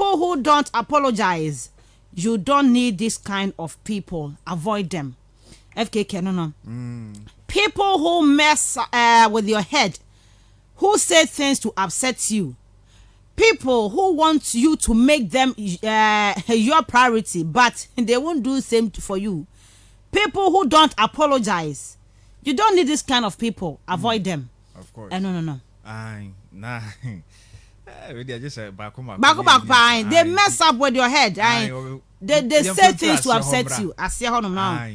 People who don't apologize, you don't need this kind of people. Avoid them. FKK, no. People who mess with your head, who say things to upset you, people who want you to make them your priority, but they won't do the same for you. People who don't apologize, you don't need this kind of people. Avoid them. Of course. No. Nah. They just back. They mess up with your head. They say things to upset you. I see how now.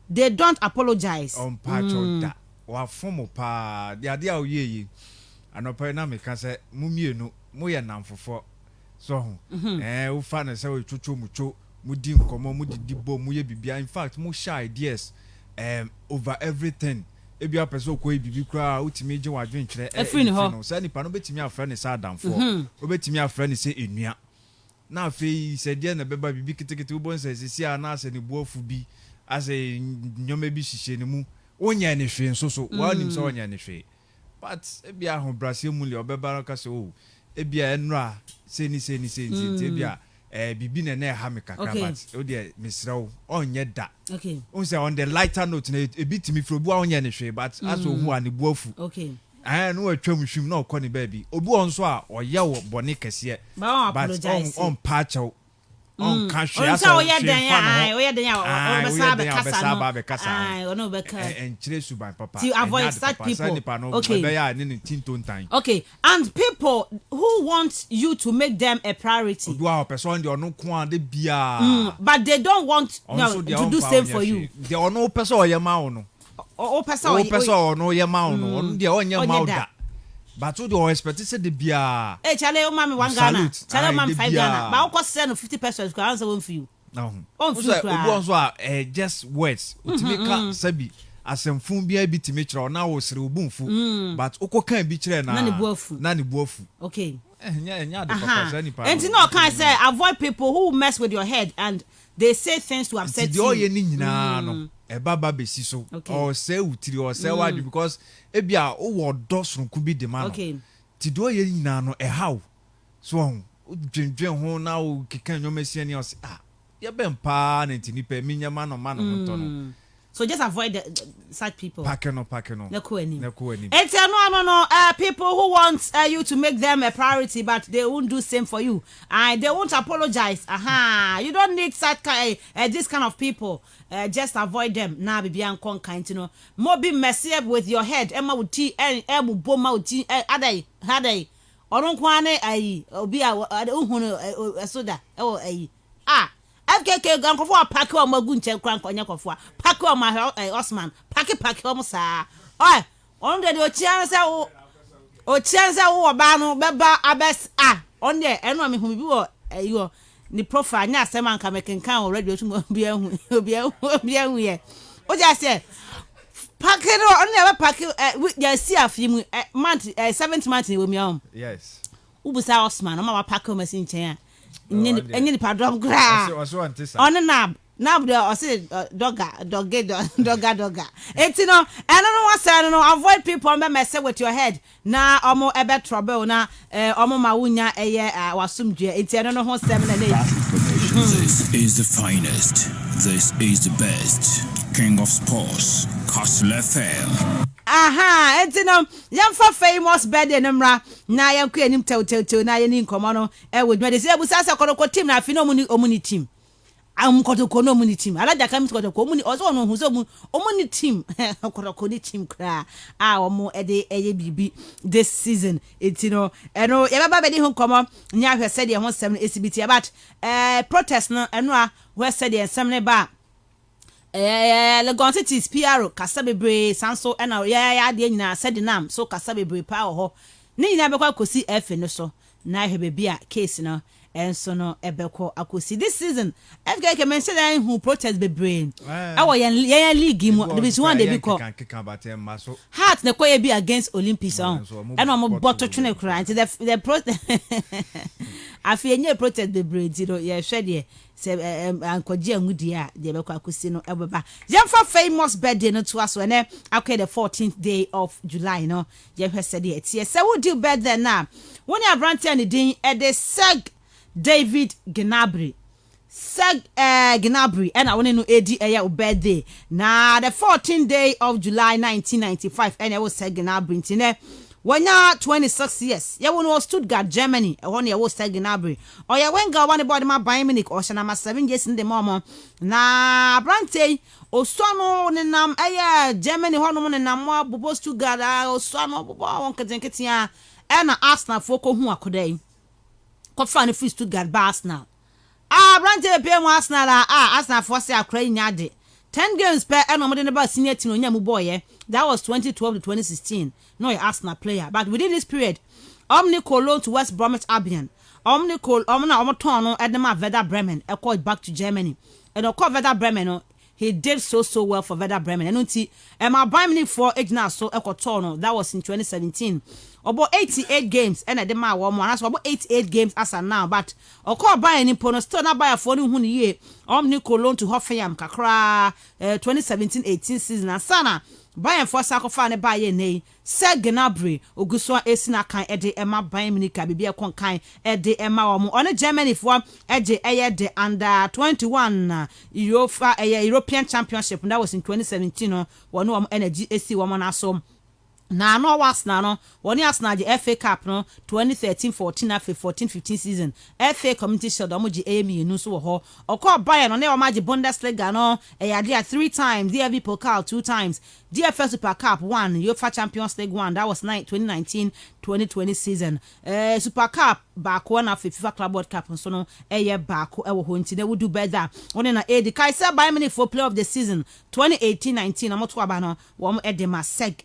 They don't apologize. On patch that. Wa form pa. The idea of ye. Anopa na me kan say mumienu moye namfofo. So wo fa na say we twotwo mucho mudi nkomo mudi dibo muye bibia. In fact, mo share ideas over everything. Ebi a person ko bibi kra utimi je wadwen kire no say nipa no betimi afra ne say adamfo obetimi afra ne say enua na afei say de na beba bibi kitikiti ubon say sisi a na ase ne buafu bi ase nyoma bi hihye ne mu onya ne hwe nso so wanim say onya ne hwe but ebi a ho brase mu le obeba ka say oh ebi a enura say ni ebi a bibi na ha me kakra but o de misrew onye da okay on say on the lighter note na e bit me fro bu onye ne hwe but as ohu ani buafu okay no atwam hwim na okọ ne baby obi on so a oye wo bone kese but on patcho on kahwe asa oye den ya besa be kasa ono be ka enchire suban papa to avoid such people. Okay. Okay, and people who want you to make them a priority. Person they no kwa de bia. But they don't want to do same for you. They no person oye ma no. O person no ye ma no. On de onye ma da. But you don't expect to say the bia. Hey, Charlie, mommy 1 Ghana. Charlie, mom 5 Ghana. But I cost send 50 pesos to answer one for you. No. On just words. Utimeka sabi. Asemfun bia bi timechira na wo sere obunfu but okokan bi kire na ni buafu. Okay. Nya de papa say nipa. And no can say avoid people who mess with your head and they say things to upset you. The oye ni nyina no e baba besi so or say utiri or say why because e bia o wo dosronku bi de man. Okay. Ti do oye nyina no e how so dwendwen ho na o kekan nyomesi ani o say ye bempa na ntinipa minyama no man no no. So just avoid such people. Pack no. It's no. People who want you to make them a priority, but they won't do same for you. And they won't apologize. You don't need such this kind of people. Just avoid them. Now be beyond kind, you know. More be messy up with your head. Emma would tea and Emma boma would tea. Had Oron kwane obi a soda. FKK ganko for pack o magu nche kran konya kofo pack o ma Osman pack o sa on de o chianse wo ba no beba abes on de eno me hu bi wo ayo ni profile nya asem anka mekenkan already o tumo obi ahu ye o ja se pack no on de pack ya si afim month 7th month ni wo mi am yes ubusa Osman o ma pack o masin chen any the pardon gra on nab the or say dogga it's no and no one say no avoid people mess with your head na omo ebe trouble na omo mawunya eye wasumdue it's no ho 7 and 8. This is the finest, this is the best king of sports Castle FM. It's no yamfa famous birthday numra na yanku anim tew na yeni nkomo no with me say busasa kodoko team na afi no omuni team kodoko no omuni team alaja kam kodoko omuni ozo no hu so omuni team kodoko ni team kra omo eye bibi this season it's no eno ya baba bedi hu nkomo nya hwe said ye ho sem exhibit about protest no eno a hwe said ye sem ne ba Legon cities PRO kasa bebre sanso na ya de nyina said nam so kasa bebre pa ho ni nyina bekwa kosi F no so na hwe be a case no enso no ebekọ akosi this season FKK mention that who protest bebre awo yan league mu the one dey because heart na koye be against Olympics on and am boto twene kra nti the protest afienye protest bebre ti do ye hwe de se ankoji angudi a de bekọ akosi no ebeba yemfa famous birthday no to aso na akwa the 14th day of July no ye hwe se de tie se wo do birthday na woni abrante ani din e de seg David Gnabry. Gnabry and I want to AD a birthday. Now the 14th day of July 1995 and I was Gnabry intine. When you 26 years, you want Stuttgart, Germany, one year was Gnabry. Or you went go one about my Bayern Munich or Shanama 7 years in the moment. Na Brante, Oswano Nam Germany, Hormone and Namwa, Bobo Stuttgart, Oswano, Bobo, Kazenketia, and Arsenal for who could they. Could find a free Stuttgart Arsenal. Brante pay Arsenal, Arsenal for say a crying yard. 10 games per annum in about senior team on Yamu boy. That was 2012 to 2016. No Arsenal player. But within this period, Omni loan to West Bromwich Albion. Omni Omotono Edema Werder Bremen. I called back to Germany. And I called Werder Bremen. He did so well for Werder Bremen. And my Bayern Munich for Igna so Ecotono. That was in 2017. About 88 games and I did my one more. That's about 88 games as of now. But I call Bayern in Pono still not buy a 40 year. Omni loan to Hoffenheim Kakra 2017-18 season and Sana. Bayern for Sakofane Bayern ne Gnabry Oguswa Esina kan ede Emma Bayern Munich bibia konkan ede Emma omo on Germany for ede de under 21 UEFA European Championship that was in 2017 one of energy AC woman asom na no Arsenal no one Arsenal the FA Cup no 2013-14 afi 14-15 season FA Community Shield omo ji Amy nu so ho okọ Bayern no na o ma ji Bundesliga no there 3 times DFB Pokal 2 times DFL Super Cup 1 UEFA Champions League 1 that was 2019-2020 season Super Cup back one of FIFA Club World Cup so no back e wo ho nti na we do better one na the Kaiser Bayern Munich for player of the season 2018-19 amoto aba no wo mo Edema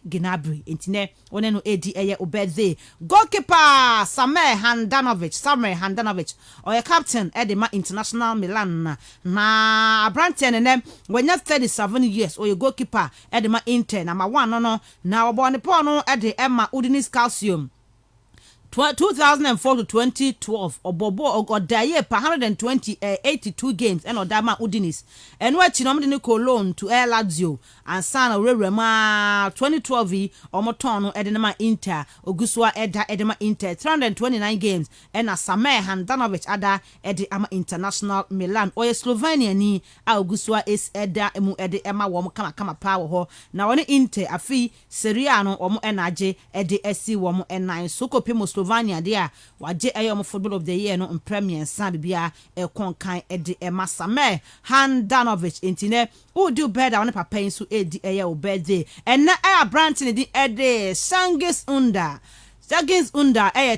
Gnabry intine one no edi obeze goalkeeper Samer Handanovic or a captain Edema International Milan na Brante ne when you 37 years or your goalkeeper Edema Inter number 1 no na obo ne po no Emma Udinese Calcium 2004 to 2012 Obobo Odaye per 82 games and Odama Udinese and what chinomde loan to Air Lazio and Sana Rema 2012 Omotono Edema Inter Oguswa Edema Inter 329 games and a Samer Handanovic Ada Edema International Milan or Slovenia ni Oguswa is Emma Wom kama power ho na one Inter afi Seriano Omo Enaje SC Wom N9 Soko Pimo Slovenia there waje ayo football of the year no premier san bia konkan Emma Samer Handanovic intine who do better on papa insu o birthday and na Brantin di Sangis Unda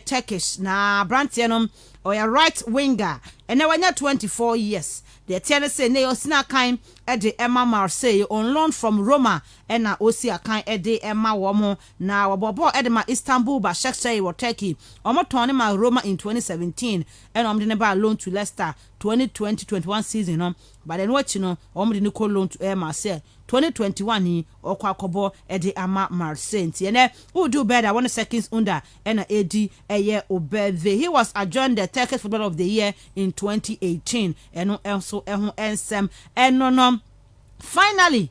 Turkish na Brantin or a right winger and now when you're 24 years the tell say ne osina kan Emma Marseille on loan from Roma and na osi akan Emma womo na obobo Edema Istanbul Başakşehir Turkey omo turn ma Roma in 2017 and omde ba loan to Leicester 2020-21 season no but then what omde ko loan to Marseille 2021 ni okwakobo Emma Marseille nti who do better 1 seconds under and AD obeze he was adjourned the Turkish footballer of the year in 2018 and also ensem and no finally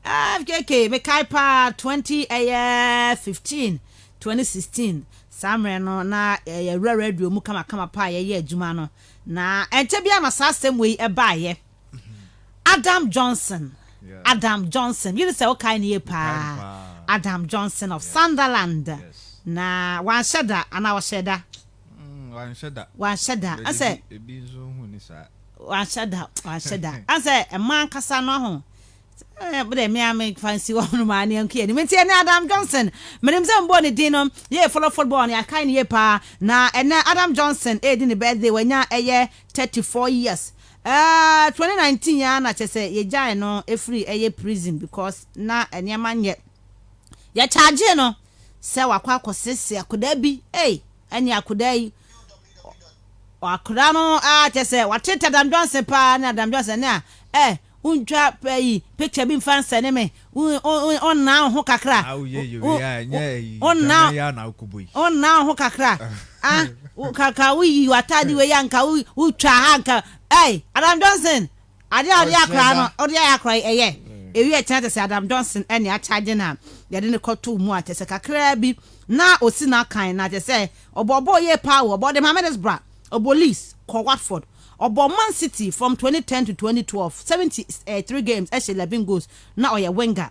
FKK Mekaipa 2016 Samre no na radio mu kama pa ye adwuma no na entebia na sasem we baye Adam Johnson you say okay ni pa Adam Johnson of Sunderland Yes. Na wan sheda ana wa sheda wan sheda I say wan sheda I say a man kasa no ho but me am fancy one man yanki ni menti na Adam Johnson menim se mbo ne din no ye follow football ni akan ni pa na Adam Johnson di ne birthday wanya 34 years 2019 ya na chese ye jai no free prison because na eniama nye ya charge no se wakwa akosese akoda bi eni akoda yi akoda no chese watete Adam Johnson pa na Adam Johnson na untwa pay picture bi mfansa ne me on na ho kakra on na ho kakra kaka wi watadi we yanka utwa hanka Adam Johnson ade akra no ode akra ewi chance say Adam Johnson ene a charge na yade ne koto mu atese kakra bi na osi na kan na je say obobo ye power obo de Mamedes bra Obolis ko Watford Obo Man City from 2010 to 2012 73 games 11 goals na oya winger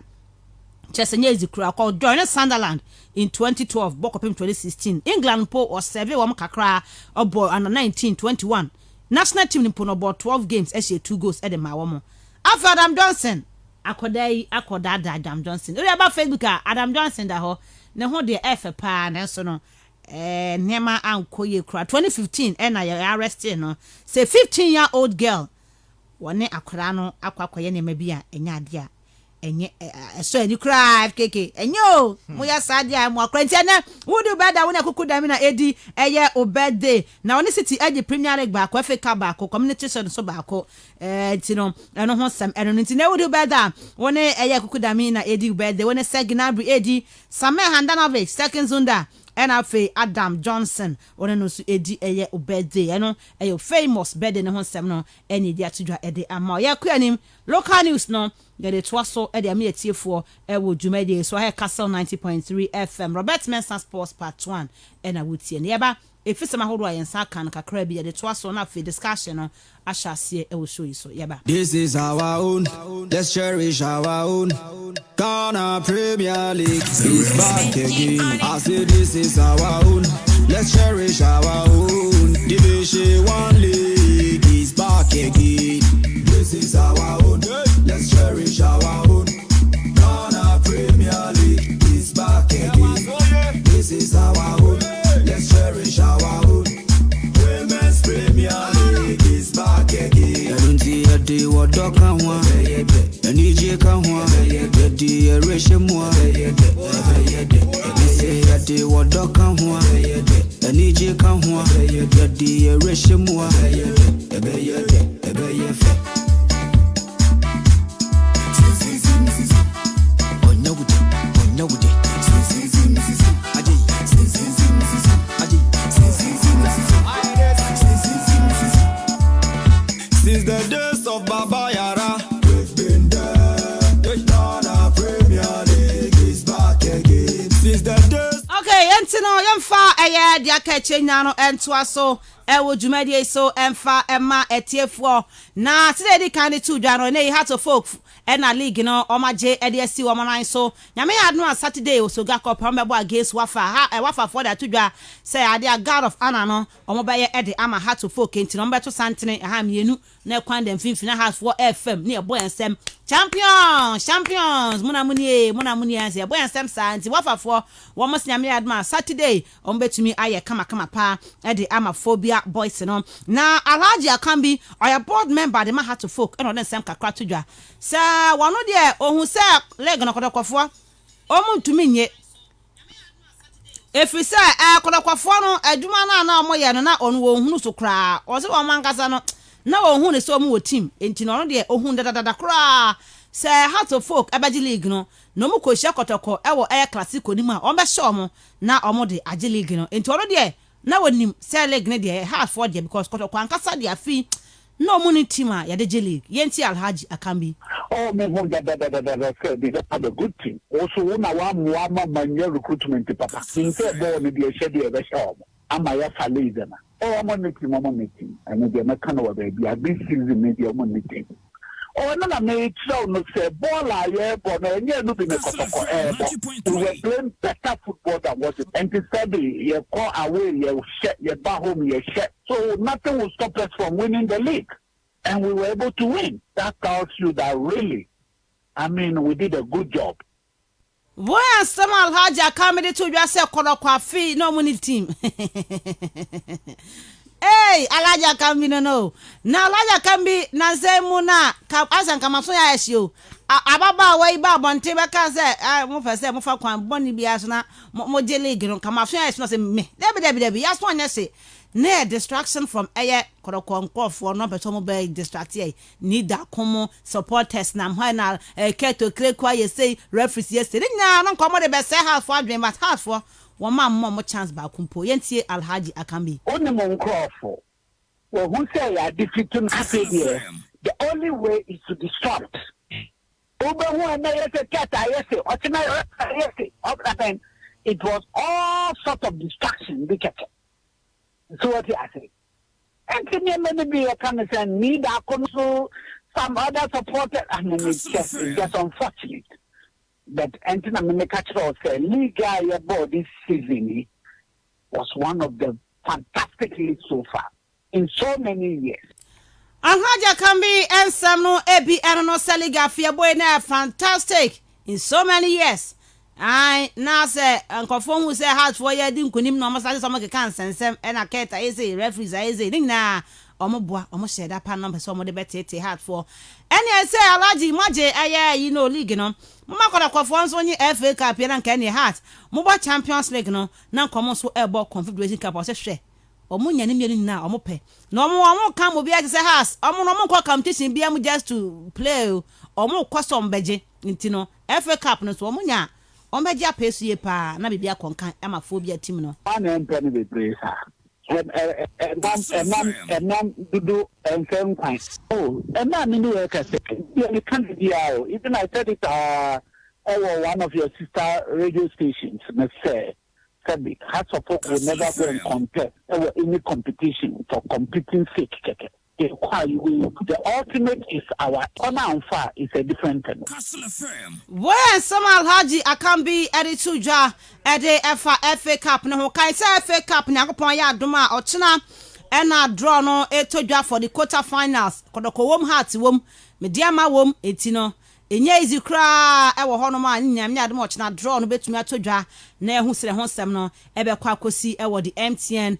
Chesenye Zikura called join Sunderland in 2012 Bokopim 2016 England po or 7 wam kakra Obo under 19 21 national team nipo no about 12 games 2 goals e de ma wo mo after Adam Johnson akoda Adam Johnson ori aba Facebook Adam Johnson da ho ne ho de efe pa na so no nema ankoye kura 2015 na ya arrested no say 15-year-old girl wone akora no akwakoye nema bi a enya ade a enye so any cry keke enyo mo ya sadia mo akranti na would better when akuku dami na edi eye o birthday na woni city age Premier League ba ko FA Cup ba ko community shield so ba ko tino eno ho sam eno nti na would better woni eye akuku dami na edi birthday woni Segnabri edi Samuel Handanovic second zunda NFA Adam Johnson one no so edi eye o birthday eno eye famous birthday ne ho sam no eni di atudwa ede ama ya kuanim local news no get it twaso ede am yetiefo wo dwumade so ha Castle 90.3 FM Robert Mensah Sports Part 1 ena wutie ne yeba efisema hodo ayensa kan kakra bi ede twaso na fe discussion no ahyasie wo show yi so yeba. This is our own, let's cherish our own. Ghana Premier League is back again. I say this is our own, let's cherish our own. Division 1 League is back again. This is our own, let's cherish our own. Ghana Premier League is back again. This is our own, let's cherish our own. Women's Premier League is back again. I don't see a day what dog can want. And EJ can want. The day ration more. Say a day what dog can want. And EJ can want. The day ration more. Since the days of Baba Yara, we've been there. Ghana Premier League is back again. Since the days. Okay, entino yemfa eye dia ka chenya no entoa so ewo dwumade so emfa ema etiefo na today di kan tu dwa no na Heart of Folk na league no omaje ede asi wo manan so nyame ya no Saturday so ga cup mbebo against wafa for that tudwa say ade a God of honor no omobaye ede ama Heart of Folk entino mbeto santene ha mienu na kwan dem finfina Heart for FM ne boy ensem champions muna muni anse boy ensem santi wafa for wo mos nyame ya no Saturday ombetumi aye kama pa ede ama phobia boys no na Alhaji Akambi oya board member de ma Heart of Folk eno den sem kakra tudwa sa wano de ohun se leg no kodokofo omuntumi nye efisa kodokofo no adwuma na omoye no na onu wo hunu so kra o se wo mankasa no na wo hunu so mu wo team enti no de ohun dada kra se Heart of Folk abaji league no mu ko hye kotoko ewo classico ni mu a o be show mo na omo de aji league no enti ono de na wonim se league ne de hard for de because kotoko ankasa de afi no money team ya de league yenti Alhaji Akambi me won that they have a good team also una wa manya recruitment papa since ball me dey share dey be show ama ya league na money team and dey na kan wa baby a big season me dey money team no me tell no say ball aye but no enye no be me kotoko we were playing better football than what it and instead you call away you shut your back home you shut so nothing will stop us from winning the league and we were able to win. That tells you that really we did a good job. Boy some Alhaji Akambi to just say kodokwa fi no money team. Hey, Alhaji Akambi no. Na Alhaji Akambi na say mu na ka asan kama so ya ehio. Ababa wa iba bonte be ka say mo fa say mo fa kwan boni bia so na mo je league no kama so ya ehio say me. Debi ya so anya say na distraction from aye kodokwa for no beto mo be distract here. Need that common supporters na ho na keto krekwa ye say referees yesterday nya no komo de be say half for adwen but half for one man more chance ba kumpo yentie Alhaji Akambi only mon crofo well who say ya defeating here the only way is to disrupt over who na yese kata yese otina yese up it was all sort of distraction because so what I say And maybe I can say need also some other supporters. I mean, it's just unfortunate. But Anthony Minekacho said, Liga about this season was one of the fantastic leagues so far in so many years. Anhaja can be and some no ebi and no Saliga Fia boy na fantastic in so many years. I now say Uncle Fon who say hard for you didn't kunim no must some can sense and a cat is a referees is a ding na omoboa almost said that pan number some of the better hard for. And I say Alaji Maje aye you know league no. Mama koda kwafons onye FA Cup ya na nke ne heart. Mobile Champions League no na nkomo so ebo Confederation Cup o se hwe. Omo nya ne mienu na omo pe. Na omo kan mo bia se house. Omo no mo kwa competition bia mu just to play. Omo kwasom beje nti no FA Cup no so omo nya omo beje apesu ye pa na bibia konkan amafo bia team no. One empany be play sir. Dudu and same kind. Oh, and now me know I say you can't be out. Even I said it over one of your sister radio stations. Me say said heart support will never go and compete any competition for competing sake. The ultimate is our honor and far is a different thing. Where some Alhaji I can be at it to ja at the FA Cup no kai say FA Cup nyakopon ya doma ochina and na draw no e to ja for the quarterfinals kodoko wom heart wom mediama wom etino enye easy kra e wo hono ma nyam nya adom ochina draw no betumi atodwa na ehu sere ho sem no e be kwa akosi e wo the MTN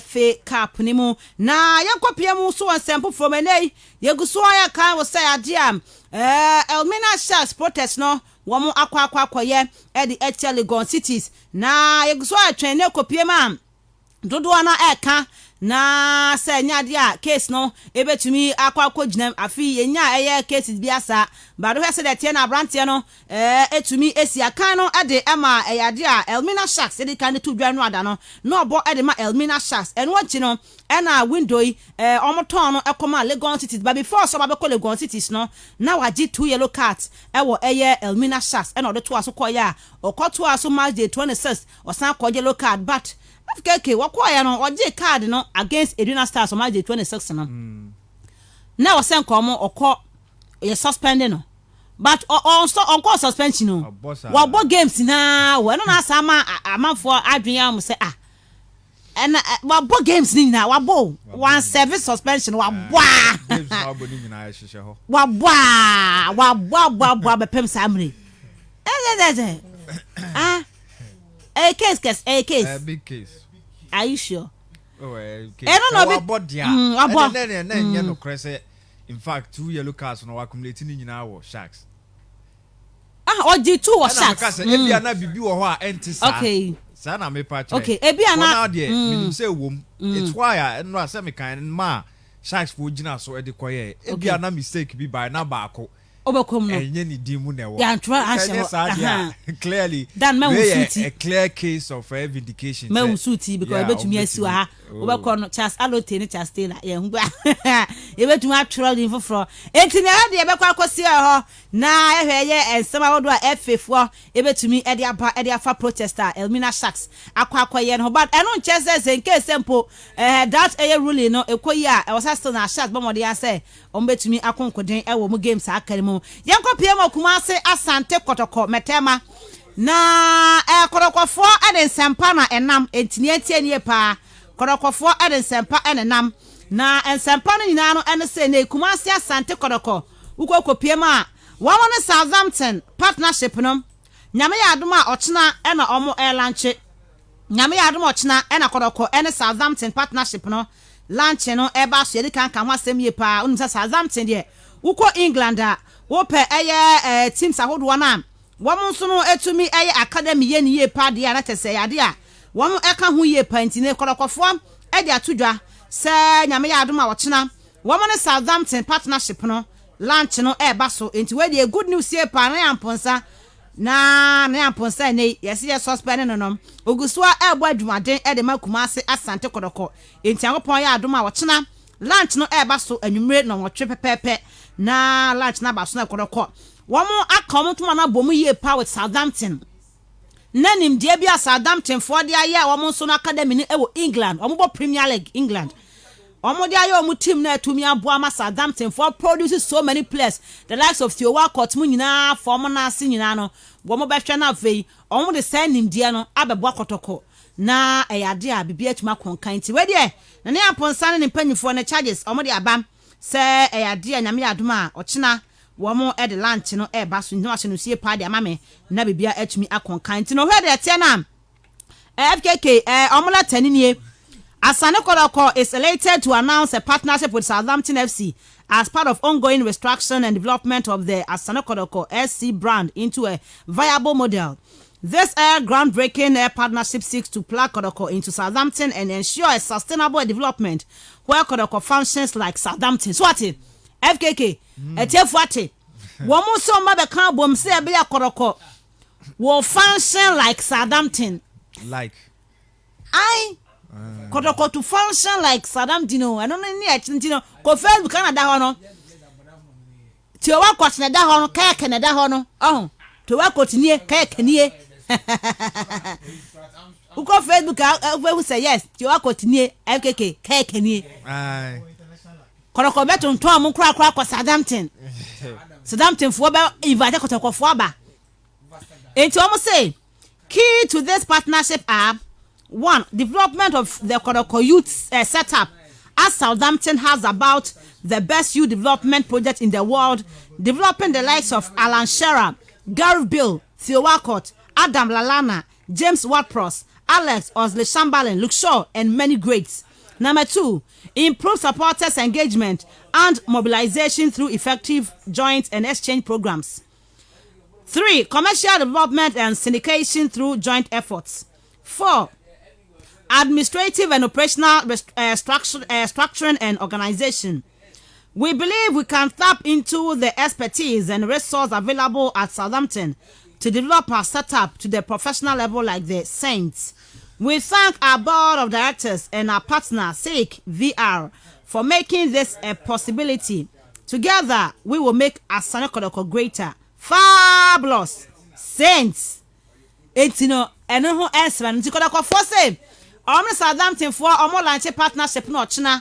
FA Cup ni mu na yakopia mu so ansempo from enei yeguso aya kan wo say adia Elmina Sharks protest no wo mu akwa e the HL Legon cities na yeguso atwen ne kopie ma dodo na eka na se nya dia case no ebetumi akwa ginam afi yenya eye cases biasa bado hwe se de tie na brante no etumi esi akan no ade ema eyade a Elmina Sharks edi kan to dwa no ada no no obo ede ma Elmina Sharks eno chi no na window yi omoton no ekoma Legon cities but before so ba be call Legon cities no na waji 2 yellow cards ewo eye Elmina Sharks ena odo to aso koya okoto aso match day 26 osan ko yellow card but FKK wakwaya no oje card no against Eduna Stars on March 26 no. Now sen komo okọ ye suspended no. But on call suspension no. Wa games na we no na sama amanfo adwen am say and wa games ni na wa one service suspension wa games na bo ni nyina hyehyɛ ho. Wa bepem samre. A case. A big case. Are you sure? Oh, okay. I don't know. No crazy. In fact, 2 yellow cards no accumulating in our Sharks. Or the 2 was Sharks. Ebi ana bibi wo ho a enti sa. Okay. Sa na me pa che. Okay, ebi ana. Menim say wom. It's why no asem me kan ma Sharks for gina so e de koye. Ebi ana mistake bi by na baako. Obekom no enye ni dimu na wo ya ntwa ahye clearly dan ma usuti a clear case of vindication ma usuti because ebetumi asiu ha obekọ no Charles Alote ni Charles Taylor ye hu ebetumi atworo din foforo etini ade ebekọ akosi ho na ehweye ensema wodo a FFO ebetumi ede aba ede afa protester Elmina Sharks akwakoye no but eno nchese senke sempo that ruling no ekoyi a was still na Sharks bomode ya say ombetumi akonkoden ewo mu games akare yanko PM Kumase Asante Kotoko Metema na korokofo eden sempa na enam entini etienie pa korokofo eden sempa enam na ensempa no nyina no ene se na Kumase Asante Kotoko ukoko PM a wawo ne Southampton partnership no nyame ya adom a ochena ena omo airlanche nyame ya adom ochena ena koroko ene Southampton partnership no lanche no eba so yedi kan ho asem ye pa unum Southampton de uko England a wo pe teams ahodo na wom nso no etumi academy ye ni ye pa de na tese yade a wom eka ho ye pa ntine korokofo de atodwa se nyame ya adom a wochena wom ne Southampton partnership no launch no eba so enti we de good news ye pa na yamponsa na yamponsa ne yesi ye suspend no no ogusua ebo adwumaden de Kumase Asante Kotoko enti akopon ya adom a wochena launch no eba so anwumre no wotwe pepepe na lunch na baso na kodoko womo akom tuma na bomu ye pa with Southampton nanim dia bia Southampton for dia ya womo so na academy ni ewo England womo bo Premier League England Omo dia yo mu team na atumi aboa ma Southampton for produces so many players the likes of Theo Walcott mu nyina form na ase nyina no wo mo behwe na afei omo de send nimdia no abeboa kotoko na eyade a bibia atuma konkan ti we de na ne aponsa ne mpanyifo ne charges omo de abam se eyade a nyame adom a ochina wo mo e de lunch no e ba so nwa se no sie pa de amame na bibia atumi akonkan ti no hwe de tie na FKK omo la tanini Asane Kodoko is elated to announce a partnership with Southampton FC as part of ongoing restructuring and development of the Asane Kodoko SC brand into a viable model. This groundbreaking partnership seeks to plug Kodoko into Southampton and ensure a sustainable development where Kodoko functions like Southampton. Swati, FKK, Etifuati, Womo so mabeka bom se be Kodoko will function like Southampton. Like. Kodoko to function like Southampton. I don't know any ko Facebook Canada hono. Ti o wa kwatna da hono kaya Canada hono. Oh, to wa kotinie kaya kenie. Uko Facebook we say yes. Ti o wa kotinie FKK kaya kenie. Aye. Kodoko beto nto am kura kwa Southampton. Southampton fo ba invite Kodoko fo aba. Enti o mo say key to this partnership are 1. Development of the Kodoko youth setup, as Southampton has about the best youth development project in the world, developing the likes of Alan Shearer, Gareth Bale, Theo Walcott, Adam Lallana, James Ward-Prowse, Alex Oxlade-Chamberlain, Luke Shaw, and many greats. Number 2. Improve supporters' engagement and mobilization through effective joint and exchange programs. 3. Commercial development and syndication through joint efforts. 4. Administrative and operational structuring and organization. We believe we can tap into the expertise and resource available at Southampton to develop our setup to the professional level like the Saints. We thank our board of directors and our partner, SICK VR, for making this a possibility. Together, we will make Asane Kodoko greater. Fabulous Saints. Etino eno ho esman nti Kodoko for say Omo Southampton for omo launch partnership no ochina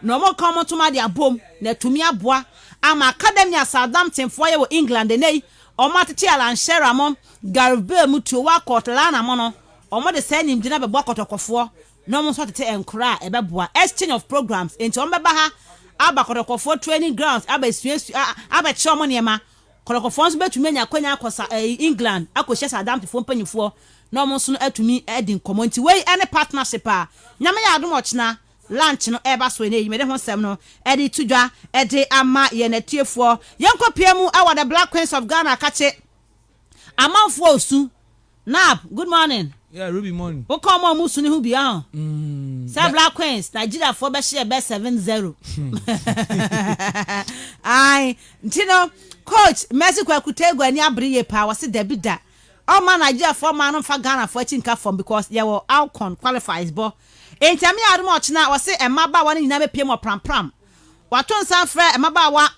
no mo come to ma dia bom na tumi aboa ama academy Southampton for ye wo England nei omo atete Alan Shearer mo Gareth Bale mu to wa court lana mo no omo de say nim gina bebo Kodokofo no mo so tete enkura e beboa exchange of programs enti omo beba ha aba Kodokofo training grounds aba suasu aba chomo niema Kodokofo so betumi nya kwanya akosa England akohye Southampton fo mpanyifo no mo so no atumi edin community wey any partnership a nyame ya adom ochina lunch no eba so na yimede ho sem no edi tudwa edi ama ye natiefuo yenkopiemu awa the Black Queens of Ghana kache amanfo osu nap good morning. Yeah, Ruby morning. Wo come on musu ni hu bia say Black Queens Nigeria for be share be 7-0 ai ntino coach Messi kwa kutegwa ni abriye pa wase debida all man Nigeria for man fa Ghana for chinka form because they were outcon qualifies bo entiame adom ochina wase emaba wa nyina be piem pram waton san frɛ emaba wa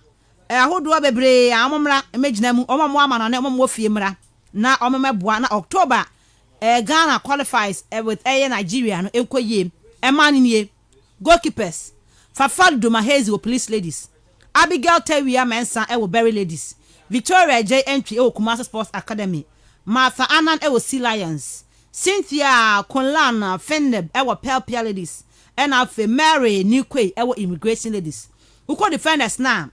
ahodo bebre amomra emagina mu omamo ama na omamo fie mra na omemeboa na October Ghana qualifies with Nigeria no enkoye emani nie goalkeepers Fafaldo Mahezi wo police ladies Abigail Tewia Mensah wo Berry ladies Victoria J entry wo Kumasi Sports Academy Martha Annan wo Sea Lions Cynthia Konlan Fenneb wo Pelpia ladies and afi Mary Nikwe wo immigration ladies who call defenders now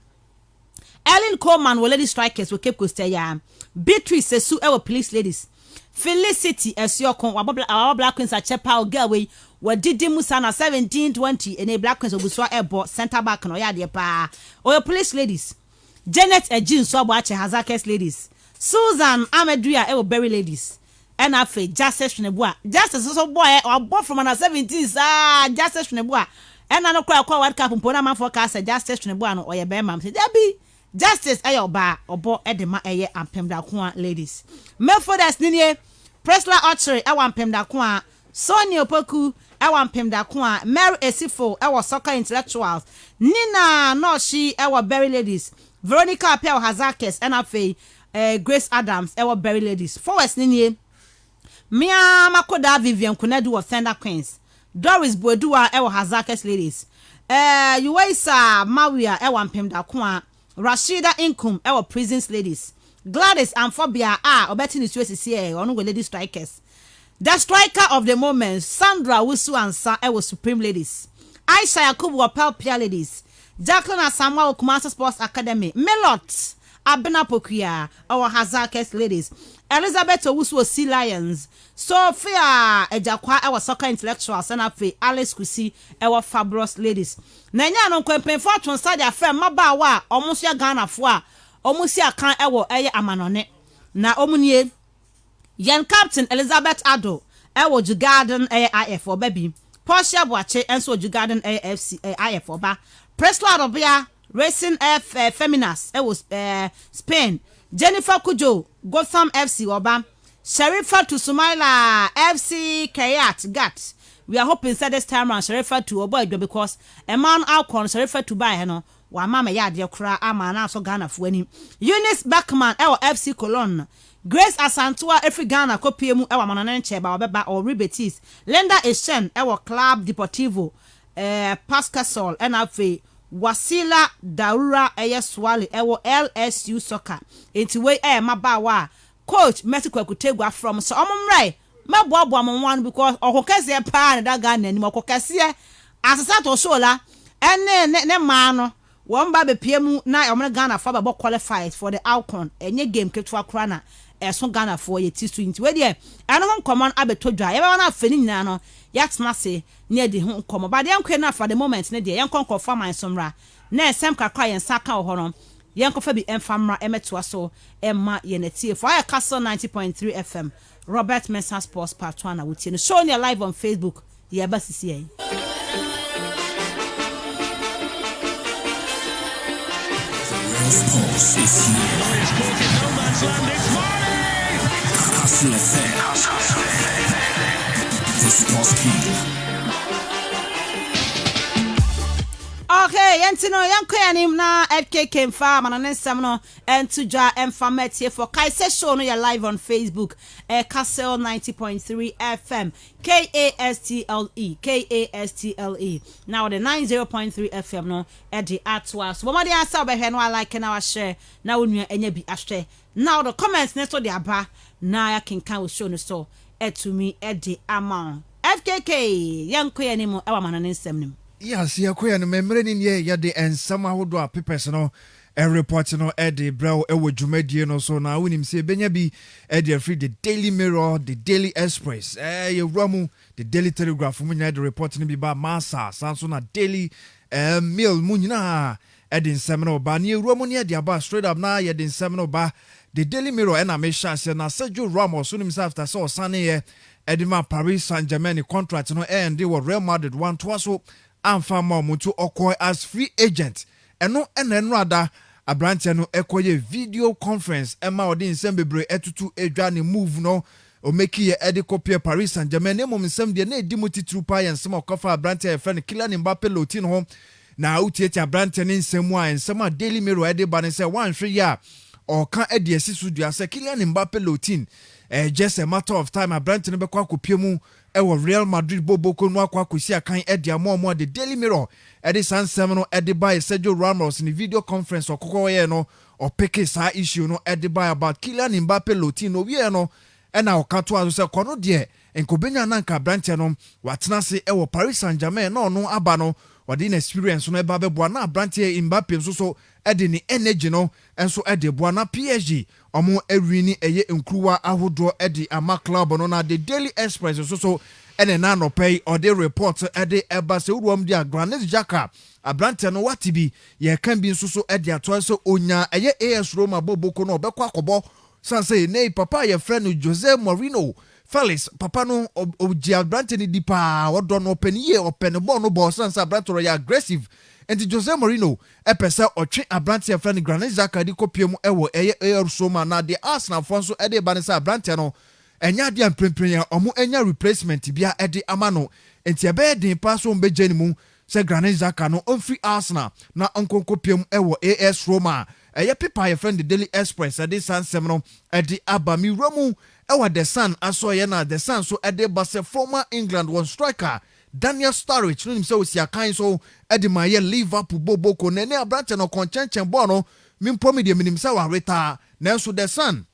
Ellen Coleman wo lady strikers wo Cape Coast ya Beatrice Sesu wo police ladies Felicity Esiokon wa Black Queens a chepa girl we didi musa na 17-20 and a Black Queens obuswa ebo center back no ya de pa o police ladies Janet Ejin so ache Hazakes ladies Susan Amedria e Berry ladies and afi Justice Shunebua Justice so boy or from na 17s Justice Shunebua and no kwa World Cup mpona man forecast Justice Shunebua no oye be mam say there be Justice ayoba obo edema eye ampemda ko ladies Melforders ninye Presla Archery awampemda ko Sonia Opoku awampemda ko Mary Esifo soccer intellectuals Nina no she Berry ladies Veronica Apia Hazakes and afi Grace Adams Berry ladies Forwest ninye Mia Makoda Vivian Kunedu of Thunder Queens Doris Bodua Hazakes ladies Uwaisa Mawia ewa mpem da ko a Rashida Inkum ewa Prisons Ladies Gladys Amphobia obeti ni suesi ono go lady strikers. The striker of the moment Sandra Wusu Ansa ewa Supreme Ladies. Aisha Yakubu wa Pelpia Ladies. Jacqueline Asamoah Kumasi Sports Academy. Melot Abena Pokuya our Hazakes Ladies. Elizabeth Owusu Sea Lions. Sophia Ejakwa our soccer intellectuals and afi Alice Kusi our Fabulous Ladies. Nanya no kwempen for transfer their firm maba wa almost ya Ghana fo a almost ya kan ewo eye amanone. Na omunie Yen Captain Elizabeth Ado ewo Jugarden AIF or baby. Portia Boache enso Jugarden AFC AIF oba. Presla Robia Racing F Feminas was Spain. Jennifer Kujo Gotham FC oba. Sharifa to Sumaila FC Kayat Gat. We are hoping that this time around Sharifa to boy because a man alcon Sharifa to buy no wa mama ya de kra ama na so Ghana fuani. Eunice Backman FC Cologne. Grace Asantua every Ghana kopiemu ewa mananenche ba obeba or Ribetis. Lenda Eshen Club Deportivo Pascasol NFA Wasila Daura Swali LSU Soccer. Into way mabawa coach Mexico kutegwa from so omumrai maboabo amon because okokese pa na Ghana ni okokese asasa to show la ne ma no won ba be piemu na omne Ghana for ba qualified for the Alcon enye game ketwa kra na so Ghana for ye ti into we there eno ho common abetodwa ye ba na afani nyina no yatna se ne de ho komo ba de enkwe na for the moment ne de yenkon confirm ansomra na esem kakra yen saka ho no yenkofa bi emfamra emeto so emma yenetie for Castle 90.3 FM Robert Mensah Sports Part 1 na wutie no show ne live on Facebook ye ba sisi yen Sports is here. It's walking no man's land. It's morning. Castle the Sports King. Okay, yentino yankoyanim na FKK mfa mananensam no entudwa emfametie for Kaise show no ya live on Facebook Castle 90.3 FM KASTLE now the 90.3 FM no the atwa so bomade asa obehwe no like na wa share na wonua enya bi ahwe now the comments next to the aba na ya kenkan we show no so etumi the amount FKK yankoyanim ewa mananensam nim. Yes, ya koya no memre ni ye de ensama hodo a papers no a report no de bro e wo dwumadie no so na wonim se benya bi de free the Daily Mirror, the Daily Express, ye wramu the Daily Telegraph mu nya de report ni bi ba Mensah sanso na Daily Mail mu nyina de nsem no ba ni wramu ni de aba straight up na ye de nsem no ba the Daily Mirror na me chance na Sergio Ramos so nim se after so sane ye Edima Paris Saint-Germain contract no and they were Real Madrid one to so amfa ma omuntu okoy as free agent eno enenrada abrante no ekoye video conference ema odi nsem bebre etutu edwa ne move no o make ye copy Paris Saint-Germain ne mom nsem de na edi mutitru pa ye nsem okofa abrante e friend Kylian Mbappe lotin ho na utieti abrante ne nsem a nsem a Daily Mirror edi ba ne se wan hwe ya o kan edi asisu dua se Kylian Mbappe lotin just a matter of time abrante ne bekwa kopiemu ewo Real Madrid boboko no akwa kosi akan edi amomo the Daily Mirror edi sansem no edi by Sergio Ramos in the video conference okoko ye no o pick sa issue no edi by about Kylian Mbappe Lotino we no ena okato aso se kono de enkobenya na nka branche no watena se ewo Paris Saint-Germain no no aba no wadi na experience no eba beboa na branche Mbappe so edi ni energy no enso edi boa na PSG omo ewini eye nkruwa ahodo edi ama club no na the Daily Express so ene na no pay or the report edi eba se uruom dia Granit Xhaka abrante no watibi ye kan bi so edi ato so onya eye AS Roma boboko no obekwa kobo sanse nei papa ye friend Jose Mourinho Felix papa no oji abrante ni dipa wodo no open ye open ball no ball sanse abrante ro ya aggressive enti Jose Mourinho epesa otwe abrante ye friend Granit Xhaka di kopiem ewo eye AS Roma na the Arsenal fonso edi ba ne sa abrante no enya dia mprempren ya omo enya replacement bia edi amano enti ebe din pass on bejani mu se Granit Xhaka no onfri Arsenal na onkonkopiem ewo AS Roma eye pipa ye friend the Daily Express edi sansem no edi abami romu ewa the Sun aso ye na the Sun so edi ba se former England one striker Daniel Sturridge no nim sɛ osi akan so de ma yɛ Liverpool boboko na ne abrante no kɔnkyɛnkyɛn bɔ no mempɔ me deɛ menim sɛ wareta nanso the Sun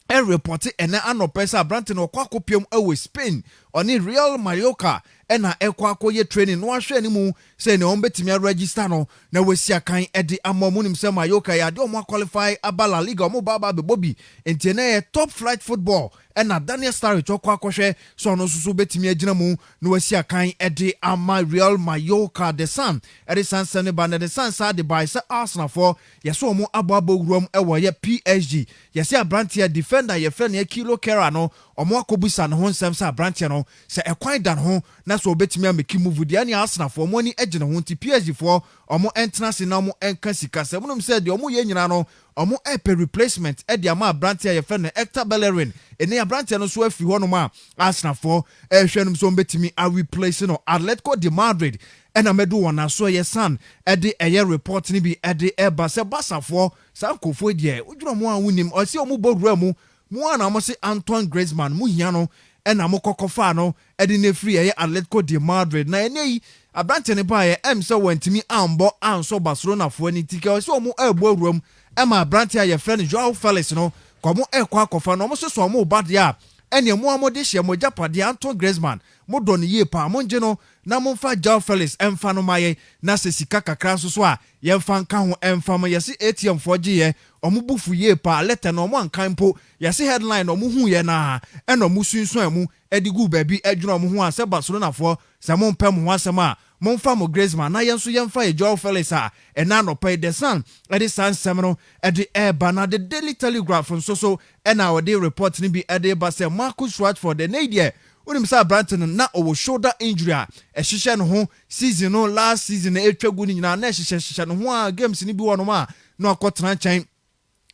reporte ene anɔpɛ sɛ abrante no ɔkɔ akɔpiam ɛwɔ Spain ɔne Real Mallorca ɛna ɛkɔ akɔyɛ training no ahwɛ ne mu sɛ ne ɔmbɛtumi register no na wasi akan ɛde ama mu nim sɛ Mallorca yɛ ade ɔmo qualify aba La Liga ɔmo baba bɛbɔ bi enti ne yɛ top flight football ɛna Daniel Sturridge ɔkɔ akɔhwɛ so ɔno nso so bɛtumi agyina mu na wasi akan ɛde ama Real Mallorca the Sun ɛde sansane ba na the Sun sa de ba sɛ Arsenal for yɛsɛ ɔmo abɔ wuram ɛwɔ yɛ PSG yɛsɛ abrante defender yɛfrɛ ne Kilo Kera no ɔmo akɔbusa ne ho nsɛm sɛ abrante no sɛ ɛkwan da ne ho na so obetumi ameki move deɛ ne Arsenal for mo ani agye ne ho nti PSG for ɔmo entena se na ɔmo enka sika sɛ mo nom sɛ deɛ ɔmo yɛ nyina no ɔmo ɛpɛ replacement ɛde ama abrante a yɛfrɛ no Hector Bellerin ɛne abrante no so afi hɔ nom a Arsenal for ɛhwɛ nom so betumi a replace no Atletico de Madrid ɛna medo wɔn aso yɛ Sun ɛde ɛyɛ report ne bi ɛde ɛba sɛ Barca for saa nkɔfo deɛ wodwira mo a wonim ɔsi ɔmo bɔ wura mu mo ana mo se Antoine Griezmann mo hia no ɛna mo kɔkɔfa no ɛde ne free ɛyɛ Atletico de Madrid na ɛne yi abrante ne pa yɛ sɛ wɔntimi ambɔ ansɔ Barcelona fo ani tika ɔsi ɔmo ɛbɔ wura mu ɛma abrante a yɛfrɛ no Joao Felix no kɔmo ɛkɔ akɔfa no ɔmo so ɔmo ba deɛ a ɛne mo amode hyɛ mo japade Antoine Griezmann mo dɔ ne yie pa mo ngye no na mo mfa Joao Felix ɛmfa no mayɛ na sɛ sika kakra nso so a yɛmfa nka ho ɛmfa mo yɛse ATM fo gye yɛ ɔmo bufu yie pa letter no ɔmo ankan po yɛse headline ɔmo hu yɛ na ɛna ɔmo sunsun mu ɛde gu baabi ɛdwena ɔmo ho a sɛ Barcelona fo sɛ mo mpɛ mo ho asɛm a momfa mo Griezmann na yɛn so yɛmfa yɛ Joao Felix a ɛna nɔpɛ the Sun ɛde san nsɛm no ɛde ɛba na the Daily Telegraph nso so ɛna ɔde report ne bi ɛde ba sɛ Marcus Rashford the ne deɛ unim sɛ abrante no na ɔwɔ shoulder injury a ɛhyehyɛ no ho season no last season na ɛtwa gu ne nyinaa na ɛhyehyɛ no ho a games ne bi wɔ no ma na ɔkɔtena nkyɛn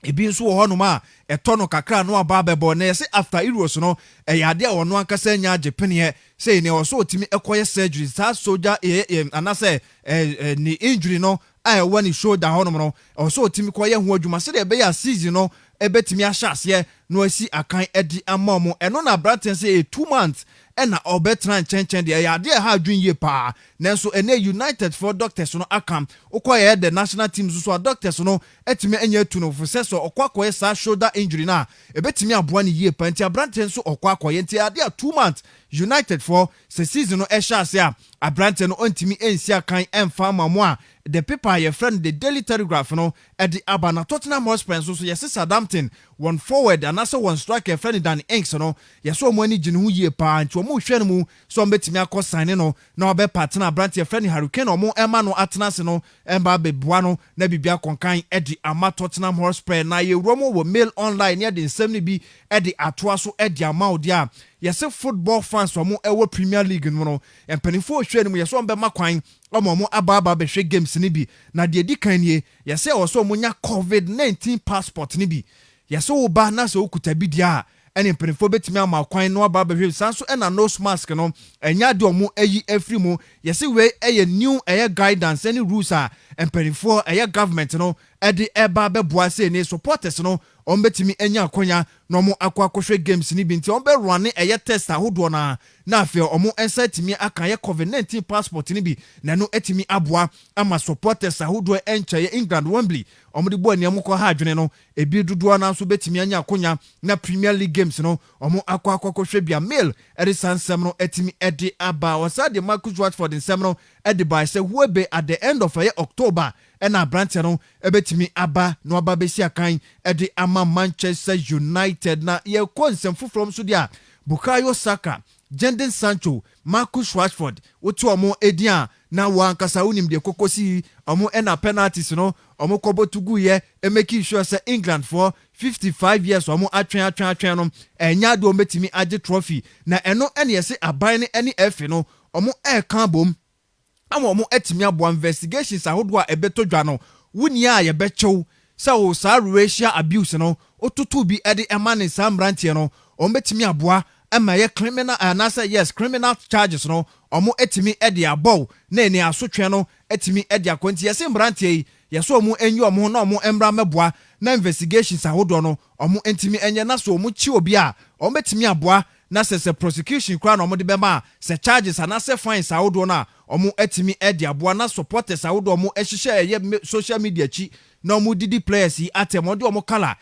ebi nso wɔ hɔ no ma ɛtɔ no kakra no aba bɛbɔ na yɛsɛ after Euros no ɛyɛ ade a wɔno ankasa nya agye peneɛ sɛ ne ɔso otimi ɛkɔyɛ surgery saa soldier anasɛ ne injury no a ɛwɔ ne shoulder hɔ no ɔso otimi kɔyɛ ho adwuma sɛ de ɛbɛyɛ season no ɛbɛtumi ahyɛ aseɛ na asi akan ɛde ama mo ɛno na abrante sɛ 2 months ɛna ɔbɛtena nkyɛnkyɛn deɛ ɛyɛ adeɛ ha adwene yie paa nanso ɛnɛ United for doctors no aka wokɔyɛ the national team so a doctors no ɛtumi anya atu no fo sɛ sɛ ɔkɔ akɔyɛ saa shoulder injury no a ɛbɛtumi aboa ne yie paa nti abrante nso ɔkɔ akɔyɛ nti adeɛ a 2 months United for sɛ season no ɛhyɛ ase a abrante no ɔntumi ɛnsi akan ɛmfa ama mo a the paper your friend the Daily Telegraph no at the Abana Tottenham Hotspur so yes Southampton one forward and also one striker friend Danny Inks no yes so money jinu ye pa nti omo hwe no mu so betimi akọ sign no na obe partner brand your friend Hurricane omo ema no atena no emba beboa no na bibia konkan e di ama Tottenham Hotspur na ye romo wo mail online ya de nsem ni bi e di atoa so e di ama odia yes football fans omo ewo Premier League no empanifo hwe no mu yes ombe makwan omo ababa be hwe games ni bi na de di kan nie yes e so omo nya COVID-19 passport ni bi yes wo ba na so okuta bi dia ene mpenfo betimi ama kwan no aba behwe sanso ena nose mask no enya de omo ayi afri mu yes we eye new eye guidance any rules a mpenfo eye government no ede eba beboa se ni supporters no betimi enya akonya no mo akwa games ni bi nti be run eye test ahodo na afi omo ensa timi aka ye COVID-19 passport ni bi na no etimi aboa ama supporters ahodo encha ye England Wembley omo de bo aniam ko ha adwene no ebi dodo na so betimi anya akonya na Premier League games no omo akwa bia mail ede sansem no etimi ede aba wasa de Marcus Rashford nsem no ede by say who be at the end of October ena branche no ebetimi aba no aba besi akan ede ama Manchester United na ye konsem from so dia Bukayo Saka, Jadon Sancho, Marcus Rashford wotu omo edian na wankasa unim de kokosi omo ena penalties no omo kobotugu ye make sure say England for 55 years omo atwen no enya do betimi age trophy na eno ene yese aban ne ene F no omo kan bom ama omo etimi abo investigations ahodo a ebeto dwa no wuni a ye bechew say o sa racial abuse no otutu bi ede emane samrantie no omo betimi aboa ama ye criminal anasa yes criminal charges no omo etimi ede abo na eni asotwe no etimi ede akonti yese mbrantie yeso omo enyi omo na omo embra meboa na investigations ahodo no omo entimi enye na so omo chi obi a omo betimi aboa na se prosecution kra na omode bema se charges ana se fines awodo na omo atimi edi aboa na supporters awodo omo ehihye social media chi na omo didi players yi atemode omo kala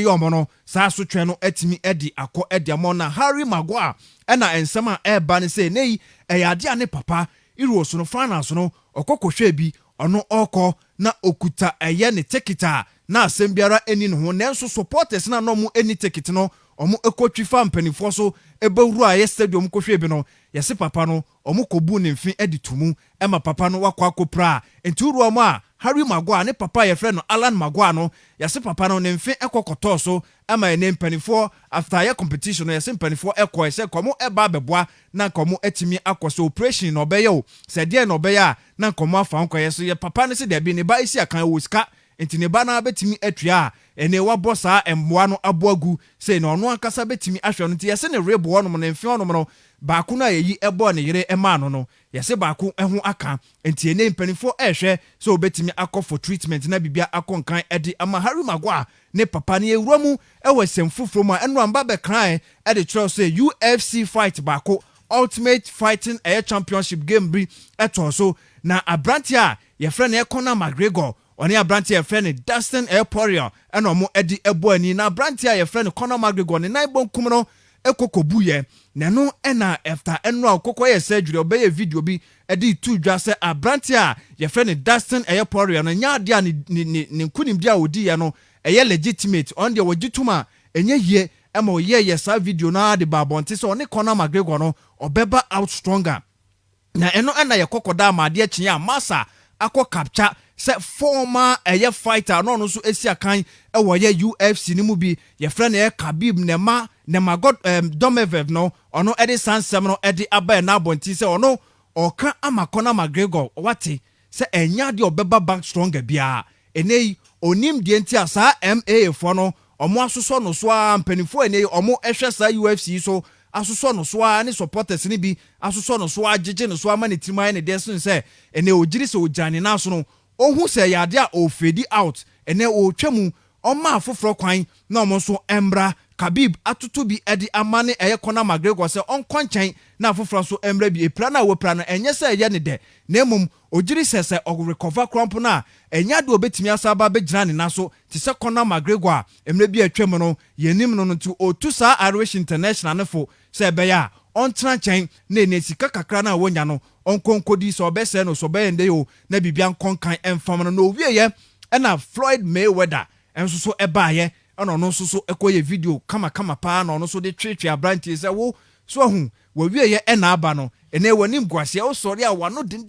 omo no saa so twe no atimi edi akọ edi amo na Harry Maguire na ensema eba ne se nei eyade ane papa iruoso no finance no okokohwe bi ono oko na okuta ne tekita na asembiara eni no ho nenso supporters na no mu eni tekiti no omo ekotwi fa mpanifo so ebewuru aye stadium kohwe bi no yese papa no omo kobu ne mfi editumu ema papa no wakwa akopra enturu omo a Harry Maguire ne papa ye friend no Alan Maguire no yese papa no ne mfi ekokoto so ema ne mpanifo after ye competition no yese mpanifo ese komo eba beboa na komo etimi akoso operation no beyo se de no beya na komo afa nko yeso ye papa ne se de bi ne ba isi akan wo sika enti ne ba na betimi atua ene wa bossa emboa no aboagu sei no no ankasa betimi ahwe no nti yese ne rebo no ne mfi no no baako na yeyi ebo ne yere ema no yese baako eho aka enti ene mpanifo ehwe so betimi akọ for treatment na bibia akonkan edi ama Harry Maguire ne papa ne ewuramu ewe semfufro ma eno amba be kran edi tro say UFC fight baako Ultimate Fighting Air Championship game bi eto so na abrantia ye friend e Conor McGregor oni abrantia ye friend Dustin Poirier eno mo edi ebo ani na abrantia ye friend Conor McGregor ne nai bonkum no ekokobuye na no ena after eno akoko ye surgery obeye video bi edi tu dwa se abrantia ye friend Dustin Poirier no nya dia ne kunim dia odi ye no eye legitimate on de wogituma enye yie ema oye sa video na de babonte so ne Conor McGregor no obeba out stronger na eno ena ye kokoda ma de akye Mensah akọ capture se former fighter no so esi akan ye UFC ni mu bi ye friend ye Khabib nema god Domevev no ono edi sansem no edi aba na abonti se ono oka ama Conor McGregor wate se enya de obeba back stronger bia enei onim de enti asa MMA fo no omo asoso no so ampanifo enei omo ehwe sa UFC so asoso no so ne supporters ni bi asoso no so agege no so ama ne timan ne desun se ene ogiri se ojane na so no ohu se yade a ofedi out ene otwamu oma afoforo kwan na omo so embra Khabib atutu bi edi amane Conor McGregor se onkwanchen na afoforo so embra bi epra na wopra no enye se ye ne de na emum ogiri se o recover cramp na enya de obetimi asaba be gina ne na so ti se Conor McGregor emra bi atwam no yenim no to otusa Irish International nefo se be ya on tranchen na enesika kakra na wonya no onkonkodi so obese no so be ende yo na bibia nkonkan emfam no owie ye na Floyd Mayweather enso so ebaye ono no so ekoye video kama pa na ono so de twetwe abranti se wo so hu wawie ye na aba no ene wanim gwase wo sori a wano din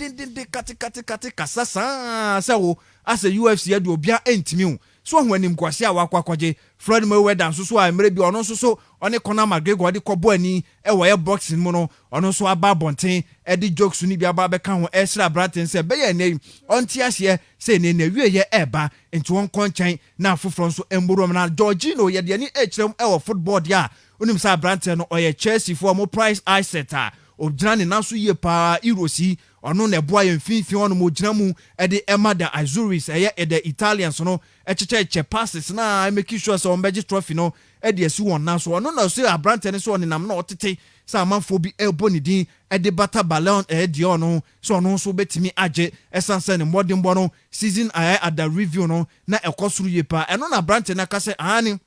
kati kasasa se wo ase UFC ade obia entimi hu so hu anim gwase a wakwakoje Floyd Mayweather so a emre bi ono so one Conor McGregor de kobo ani ye boxing mu no ono so aba bonten edi jokes ni bi aba be kan ho esra braten se be ye nei onti ase se ne na wie ye eba enti won konchan na afoforo so emburom na Georgino ye de ni echrem football dia onim sa braten no oye Chelsea for mo price eye setter ogina ne naso ye pa irosi ono na eboa ye mfinfin ono mo gina mu ede ema da Azuris ede Italians no echeche passes na make sure so ombeji trophy no ede esi won na so ono na so abrante ne so oni nam na otete sa amanfo bi ebo ni din ede bata ballon ede ono so ono so betimi age esanse ne modern bo no season at the review no na ekosuru ye pa eno na abrante na kase ani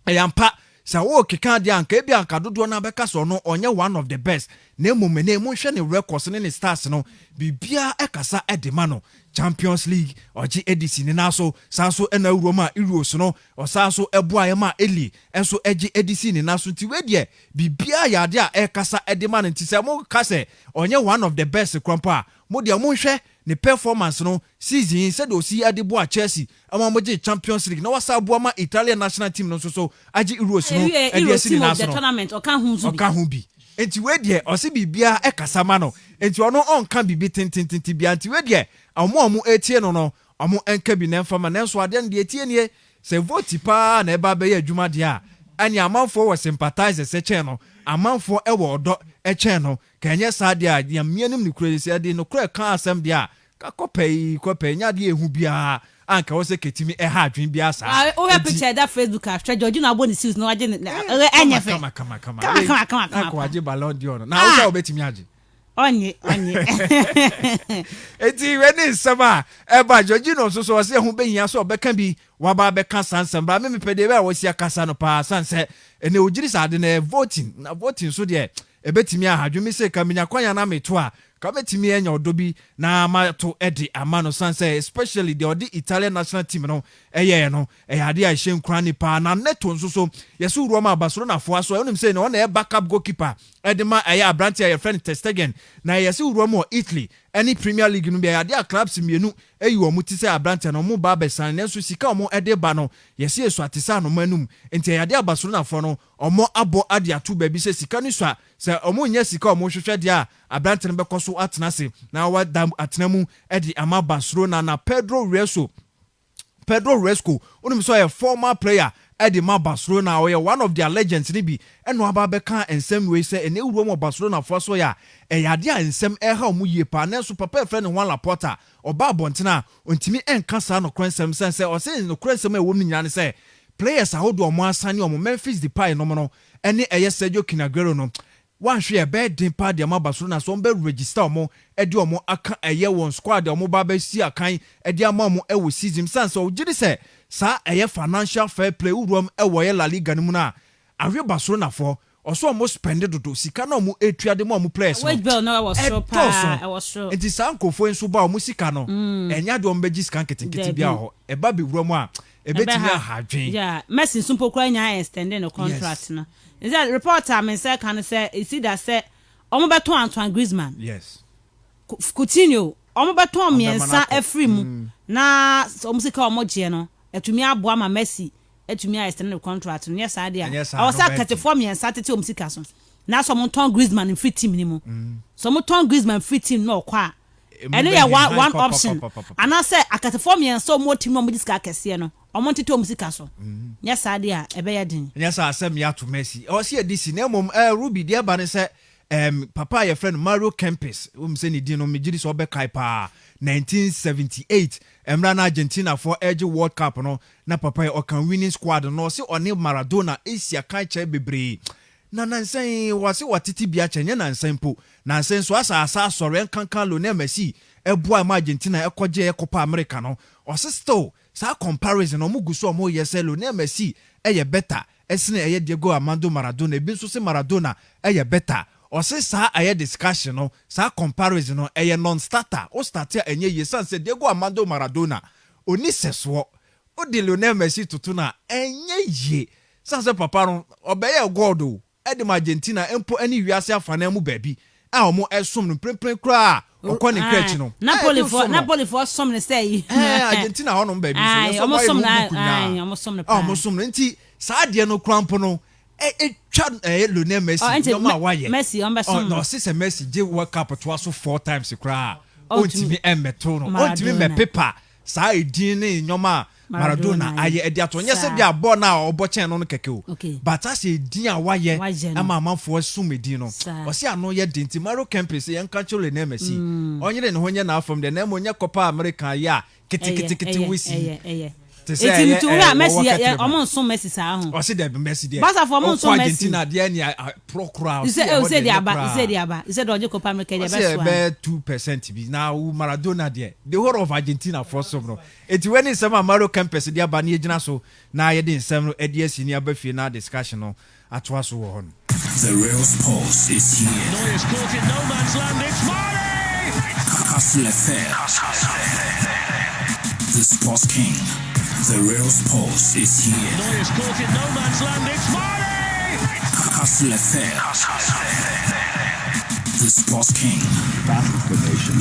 eyampa sa wo keka dia anka ebi anka dodo na beka so no onye one of the best na emumene mu hwe ne records ne stars no bibia ekasa edema no Champions League oji edisi ni naso saso ena Roma Euros no osaso eboa ye ma eli enso eji edisi ni naso ti wedie bibia yade a ekasa edema no ntise mo kase onye one of the best krompa mo dia mo hwe ne performance no season said o si ade boa Chelsea ama mo je Champions League na wasa boa ma Italian national team no so aji Euros no edisi ni naso no tournament oka hu bi enti wedie o se bibia ekasa ma no enti ono onka bibi tintintinti bia enti wedie amu etie no amu enka bi na mfama na nso ade ne etie ne se vote pa na eba be ya adwuma de a ani amanfo wo sympathize se che no amanfo e wo odo e che no kanye sa de a ya mianim ni kure se de no kure kan asem de a Kope nya de ehu bia anka wo se ketimi ha adwen bia sa o have picture that Facebook after George na boni series no waje enye fe come anka waje Ballon d'Or na wo sa obetimi age onye eti weni nsema eba George no so se hu behia so obeka bi waba beka sansem ba me pede be a wo sia kasa no pa sanse ene ogiri sa de na voting so de ebetimi ahadwo mi se kamenya kwanya na meto a kametimi enya odobi na mato edi amano sanse especially the Italian national team no ade a hye nkran ni pa na neto nso so yesu Roma Barcelona fo aso onim say no na backup goalkeeper edema Abrantia your friend Ter Stegen na yesu Roma Italy any Premier League no be ade a clubs mienu eyi omu ti say Abrantia no mu ba besan na so sika omo ede ba no yesi esu atisa no manum enti ade a Barcelona fo no omo abo ade atu ba bi se sika ni so a se omo nya sika omo hwehwe de a Abrantia no bekoso atena se na wa dam atena mu edi ama Barcelona na Pedro Resco onim so a former player edi ma Barcelona or one of their legends ni bi eno aba beka ensem we say ene wuro mo Barcelona for so ya eyade a ensem eha omu yie pa na so papa friend Juan Laporta oba abontena ontimi enka sa no krensem sense o say no krensem e wo mu nyane say players ahodo omo asane omo Memphis Depay no mo no ene eye Sergio Kinaguero no one share bed din pa de ma Barcelona so be register omo e de omo aka eye won squad omo ba ba si akan e de ama omo e wo season sense o gidi say sa eye financial fair play urom e wo ye La Liga ni mu na awe Barcelona for also omo spend dodo sika na omo etua de mo omo players wage bill no was sure pa I was sure enti sa nkofo enso ba omo sika no enya de omo begi sika nketenkete bia ho e ba be urom a e betimi ahadwen yeah Messi sumpo kwa nya extend no contract no is that reporter Mensah can say you see that say omo beto Antoine Griezmann yes Coutinho omo beto Mensah every mu na omo sika omo je no etumi aboa ma Messi etumi extend the contract no yes ade a o sa katefo Mensah tete omo sika so na so mo ton Griezmann free team ni mu so mo ton Griezmann free team no kwa ene ya one option ana say akatefo Mensah omo team omo sika kese no omo tete omo sika so yes ade a ebe ya din yes asem ya to Messi o se edisi na mom Ruby de ba ne say papa your friend Mario Kempes say ni din no megiri so be kai pa 1978 emra na Argentina for edge World Cup no na papa o kan winning squad no se oni Maradona Asia kan che bebre na nansen wase watiti bia chenye nansen po nansen so asa sore kankan Lionel Messi ebua ma Argentina ekoje ekopa America no o se still sa comparison no mugu so mo yese Lionel Messi eye better esne eye Diego Armando Maradona ebi so se Maradona eye better o se sa eye discussion no sa comparison no eye non starter o starter enye yesan se Diego Armando Maradona oni seso o de Lionel Messi tutuna enye ye sanse papa no obeye god o edi Argentina empo ani wiase afana mu baabi a omo esom no prempren kra okọ ne crutch no Napoli for som ne say Argentina hono baabi so omo som ne omo som no nti saa de no krampo no twa Lionel Messi no ma waye Messi on be som no se Messi je World Cup to so 4 times kra ontimi emeto no ontimi me paper saa edin ne nyoma Maradona aye edi ato nya se bia ball na obochen no keke o but as edin a waye ama amanfo sum edin no o se ano ye dinti Mario Kempes ye nka chole na Messi onyere ne ho nya na afom de na mo nya Copa America ya kete wisi Eti tu ya Messi ya omo nso Messi sa ho o se de Messi de basa for omo nso Messi Argentina de ni procura you say the oje Copa America de best one be 2% bi na Maradona de the whole of Argentina for some no eti when is some Mario Kempes de aba na ejina so na ye de nsem no edi asini abafie na discussion no atwa so wo hon. The real sports is here. Neuer's caught in no man's land. It's Mane. The sports king. The real sports is here. Neuer's caught in no man's land. It's Mane. The sports king.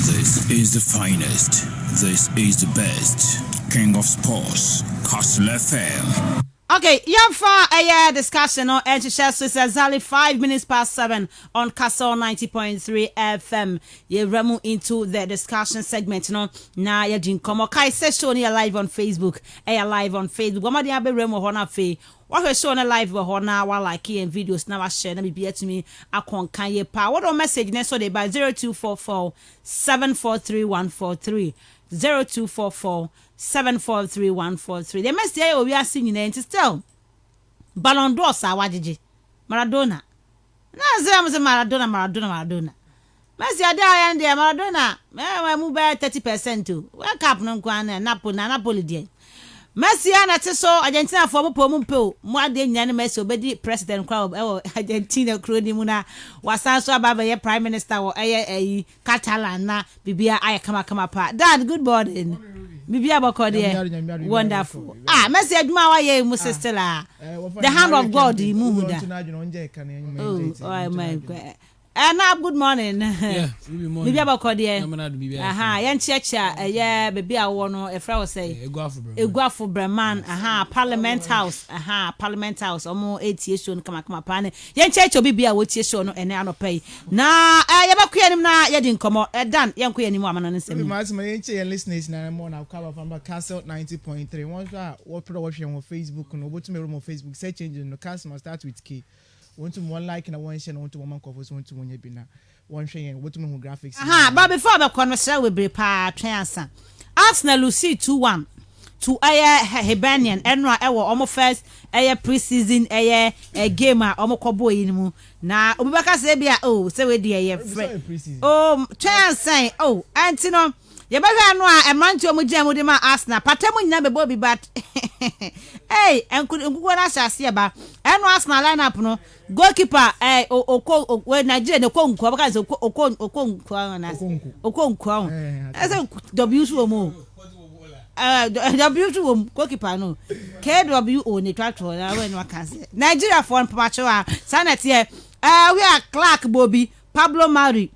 This is the finest. This is the best. King of sports. Castle FM. Okay, yeah, for a discussion on NHS, so it's exactly 5 minutes past 7 on Castle 90.3 FM. You remu into the discussion segment, Now you didn't come. Okay, say show you live on Facebook. Live on Facebook. What do you be remu hona fe? What we show on live with hona while like and videos now share. Let me be to me. I can't can you pa. What message next so they by 0244 743143 0244 743143. The message we are seeing in still Ballon d'Or sa wajiji Maradona. Na say Maradona. Messi ada and Maradona. Me move by 30% too. World Cup no kwan Napoli dey. Messi na te so Argentina for mo po mo ade nyane Messi obedi president kwa Argentina kroni mu na wasan so ababa ye prime minister wo Catalan na bibia aye kama pa. Dad, good morning. Bibia bokode wonderful. Messi aduma wa ye mu sister la. The hand of God mu da. Oh my God. Good morning. Yeah, Bibia bokode. Yen checha baby awo no efra wo say Eguafo Breman Parliament House omo 8 years show no kama pa ne yen checha bibia wo tie show no ene anopai na yebakua nim na yedi nkomo dan yen ko yanim amana nsem bi ma asema yen che yen listeners na mo na kwa ba Castle 90.3 one so what pro watch on Facebook no obotu me room on Facebook search engine no Castle start with K want to one like na one share na want to one cover want to one bina one share what to me graphics but before the conversation we be pa twansa Arsenal Lucy 2-1 to Hebanian enra ewo omo first pre-season game a omo kobo yi mu na obibaka say bia say we dey friend twansa antino ye bega no a emanti omo gya mu de ma Arsenal patamu nyina bebo bi but enkugo na asase ba eno Arsenal lineup no goalkeeper we Nigeria ne konko baka say okonko na okonko ese W2 mo W2 goalkeeper no KWO ne twatwo na we no kan say Nigeria for mpacho a sanet here we are Clark Bobby Pablo Mari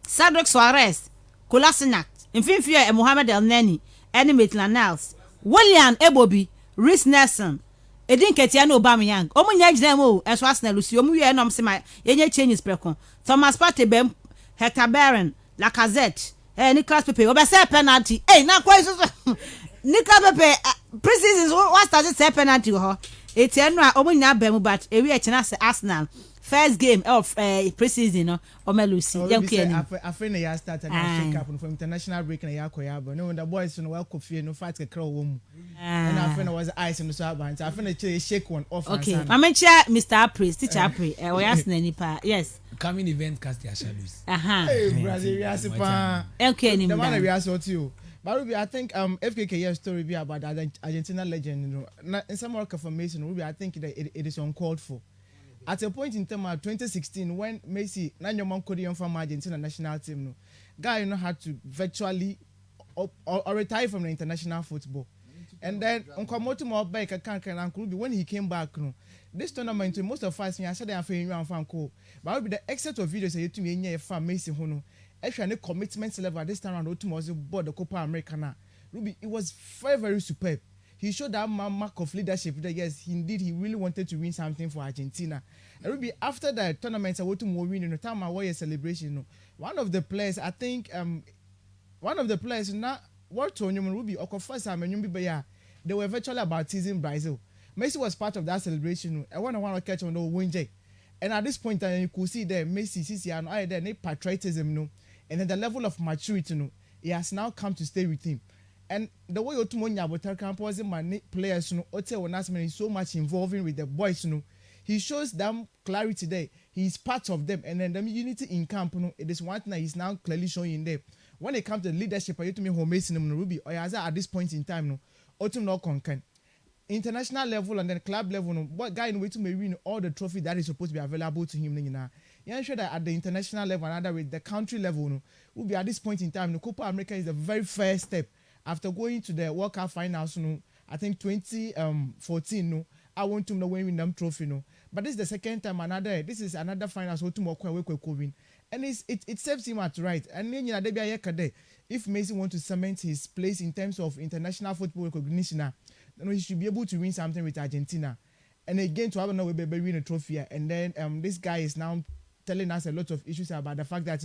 Cedric Suarez Kolasinac Mfimfia Mohamed El Neni Maitland Niles William Ebobi Rhys Nelson Edin Ketia no Aubameyang omunya gina mo eso Arsenal Lucy omu ye nom se ma yenye changes prekon Thomas Partey Bem Hector Bellerin Lacazette Nicolas Pepe obese penalty na kwa so Nicolas Pepe preseason what started say penalty ho etienu a omunya bem but ewi e chena se Arsenal first game of preseason no Lucy after na ya start and shake up from international break na ya koya but no the boys no welcome fie no fight kekra wo mu and after na was ice no so about after na shake one off okay mamencha Mr. April teacher April we ask na nipa yes coming event cast their shadows hey Brazil we ask pa okay the man we ask what you but Ruby, I think FKK story be about Argentina legend you know in some work confirmation Ruby I think that it is uncalled for. At a point in time, 2016, when Messi, Nanyomon Kodian from Argentina national team, no, guy had to virtually or retire from the international football. And then Uncle more back when he came back, no, this tournament, most of us, I said, I'm feeling around Franco. But with the exit of videos, you to me, yeah, from Messi, Hono, actually, commitment level at this time around Otumo's board the Copa Americana. Ruby, it was very, very superb. He showed that mark of leadership that yes, indeed, he really wanted to win something for Argentina. And Ruby, after that tournament, I went to win in the time I was a celebration. One of the players, I think, now what to Ruby or first time they were virtually about teasing Brazil. Messi was part of that celebration. I want to catch on the win. And at this point, you could see there Messi, Sisi, and I there patriotism, and then the level of maturity, he has now come to stay with him. And the way Otumonya about campus my players, is so much involving with the boys, he shows them clarity there. He's part of them, and then the unity in camp, it is one thing that he's now clearly showing there. When it comes to leadership, you to me home Ruby or at this point in time, Otum no concan. International level and then club level, what guy in way to win all the trophy that is supposed to be available to him. You sure that at the international level, another with the country level, will be at this point in time. The Copa America is the very first step. After going to the World Cup finals, I think 2014, I want to know when we win them trophy, But this is the second time this is another finals to win. And it serves him at right. And then if Messi want to cement his place in terms of international football recognition, he should be able to win something with Argentina. And again, to have another baby win a trophy. And then this guy is now telling us a lot of issues about the fact that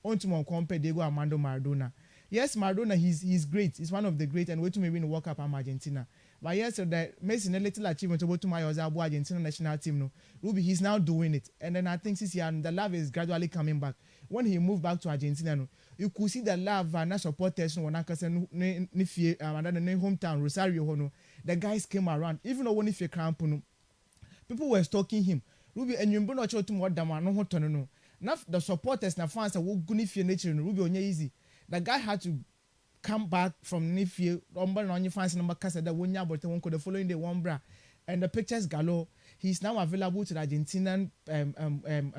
on compare Diego Armando Maradona. Yes, Maradona, he's great. He's one of the great, and way to maybe win the World Cup at Argentina. But yes, so that Messi a little achievement about to my Argentina national team. No, Ruby, he's now doing it. And then I think this year the love is gradually coming back. When he moved back to Argentina, no, you could see the love and supporters when I can say and then the hometown Rosario, no, the guys came around. Even though when if you cramp, no, people were stalking him. Ruby and you not sure to more than no hot no. Now the supporters na fans are good if your nature Ruby on easy. The guy had to come back from Nifie, Rumble on your fans number Casa that one year, but the following day one bra. And the pictures galore. He's now available to the Argentinian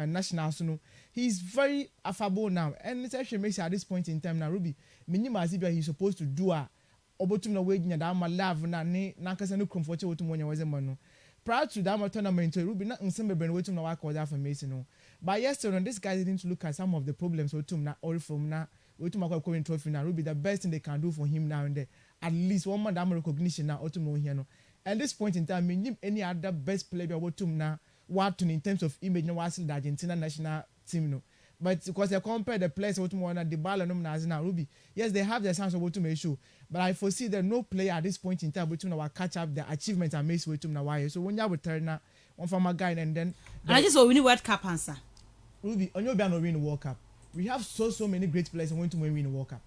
national. So he's very affable now. And it actually makes at this point in time now, Ruby, minimum as if he's supposed to do a obotum na wage na ma love na kasa no comfort with money was a man. Prior to that tournament, Ruby not in some brain waiting na work was for Mason. No. But yesterday, this guy didn't look at some of the problems with him now or from now. We to make a trophy now. Ruby, the best thing they can do for him now and there. At least one more damn recognition now. Autumn here no. At this point in time, any other best player about now what in terms of image no was the Argentina national team no. But because they compare the players with one the ball and now Ruby. Yes, they have their chance of to make sure. But I foresee that no player at this point in time between our catch up the achievements and makes with now why. So when you have a turn now, one from a guy and then I just win World Cup answer. Ruby, on your banner win the World Cup. We have so many great players who want to win the World Cup.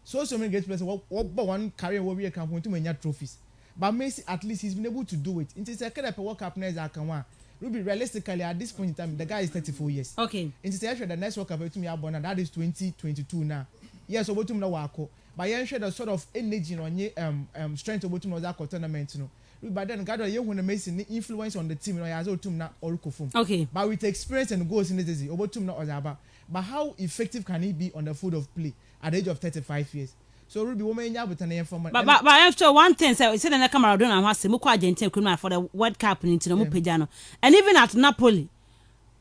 So many great players. What one career where we can want to win trophies. But Messi, at least he's been able to do it. It's a kind of World Cup next I can win. Ruby, realistically, at this point in time, the guy is 34 years. Okay. It's actually the next World Cup to me born, and that is 2022 now. Yes, over to me now. But you share the sort of energy on your strength over to that tournament, you know. But then God, you want to make the influence on the team, you know, as well to now or form. Okay. But with experience and goals in this, over to now about. But how effective can he be on the field of play at the age of 35 years? So Ruby, woman, you have an information. But after one thing, so we said in the Maradona was the Muko Argentina for the World Cup in Pejano, and even at Napoli.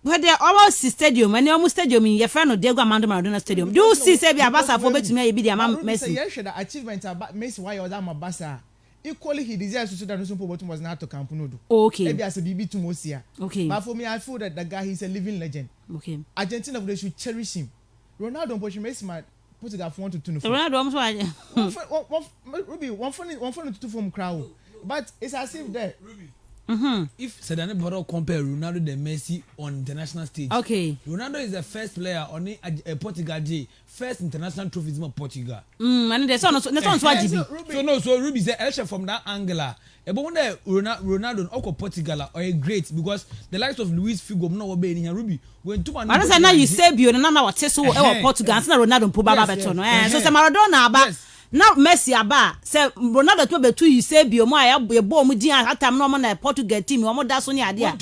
Where they almost stadium, and almost stadium in your friend of Diego Armando Maradona Stadium. Do you see Sabia Bassa for to me be the amount Messi? Yes, the achievement about Messi why or that Mabassa. Equally, he deserves to say that no bottom was not to Camp Nou. Okay. Maybe as a BB to Mosia. Okay. But for me, I feel that the guy is a living legend. Okay. Argentina, they should cherish him. Ronaldo, but she makes my put it at 1 to 2. Ronaldo, I'm sorry. Ruby, one phone to 2 from crowd. But it's as if there. Ruby. If Sedane Boro compare Ronaldo and Messi on international stage, okay, Ronaldo is the first player on a Portugal first international trophies of Portugal. And there's one so Ruby said from that angle. But when Ronaldo or Portugal are great because the likes of Luis Figo no obey in Ruby when two man. I now you say you na what so Portugal and Ronaldo Pubaba beton. So Maradona about. Now Messi aba say Ronaldo to be two you say bi omo aya bo mu din atam no mo na Portugal team omo da so ni ade a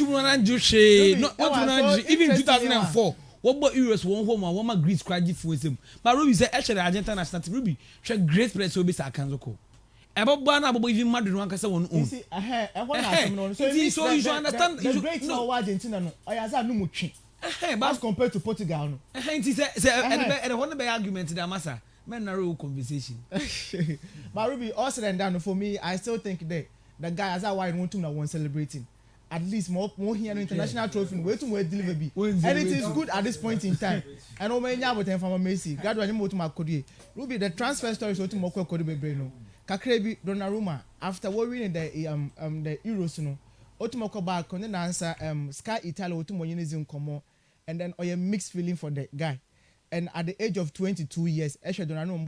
even 2004 what about Euros one home and one Greece crazy for him but Ruby say actually Argentina national team Ruby try great players so be sa kanzoko ebo bana abo even Madrid one kasa one own so you should understand the great no Argentina no oyaza no mutwe as compared to Portugal no it is and one be argument that massa men narrow conversation. But Ruby, all said and done for me, I still think that the guy as I want to one celebrating. At least more here international trophy, way to where deliver be. And it is good at this point in time. And oh my God, from Messi, God when you to my Cody. Ruby, the transfer story so to Moko Cody Breno. Kakrebi Donnarumma after winning the Euros no. Otumoko back on the answer Sky Italia Otumo Como and then a mixed feeling for the guy. And at the age of 22 years, Esha Donnarumma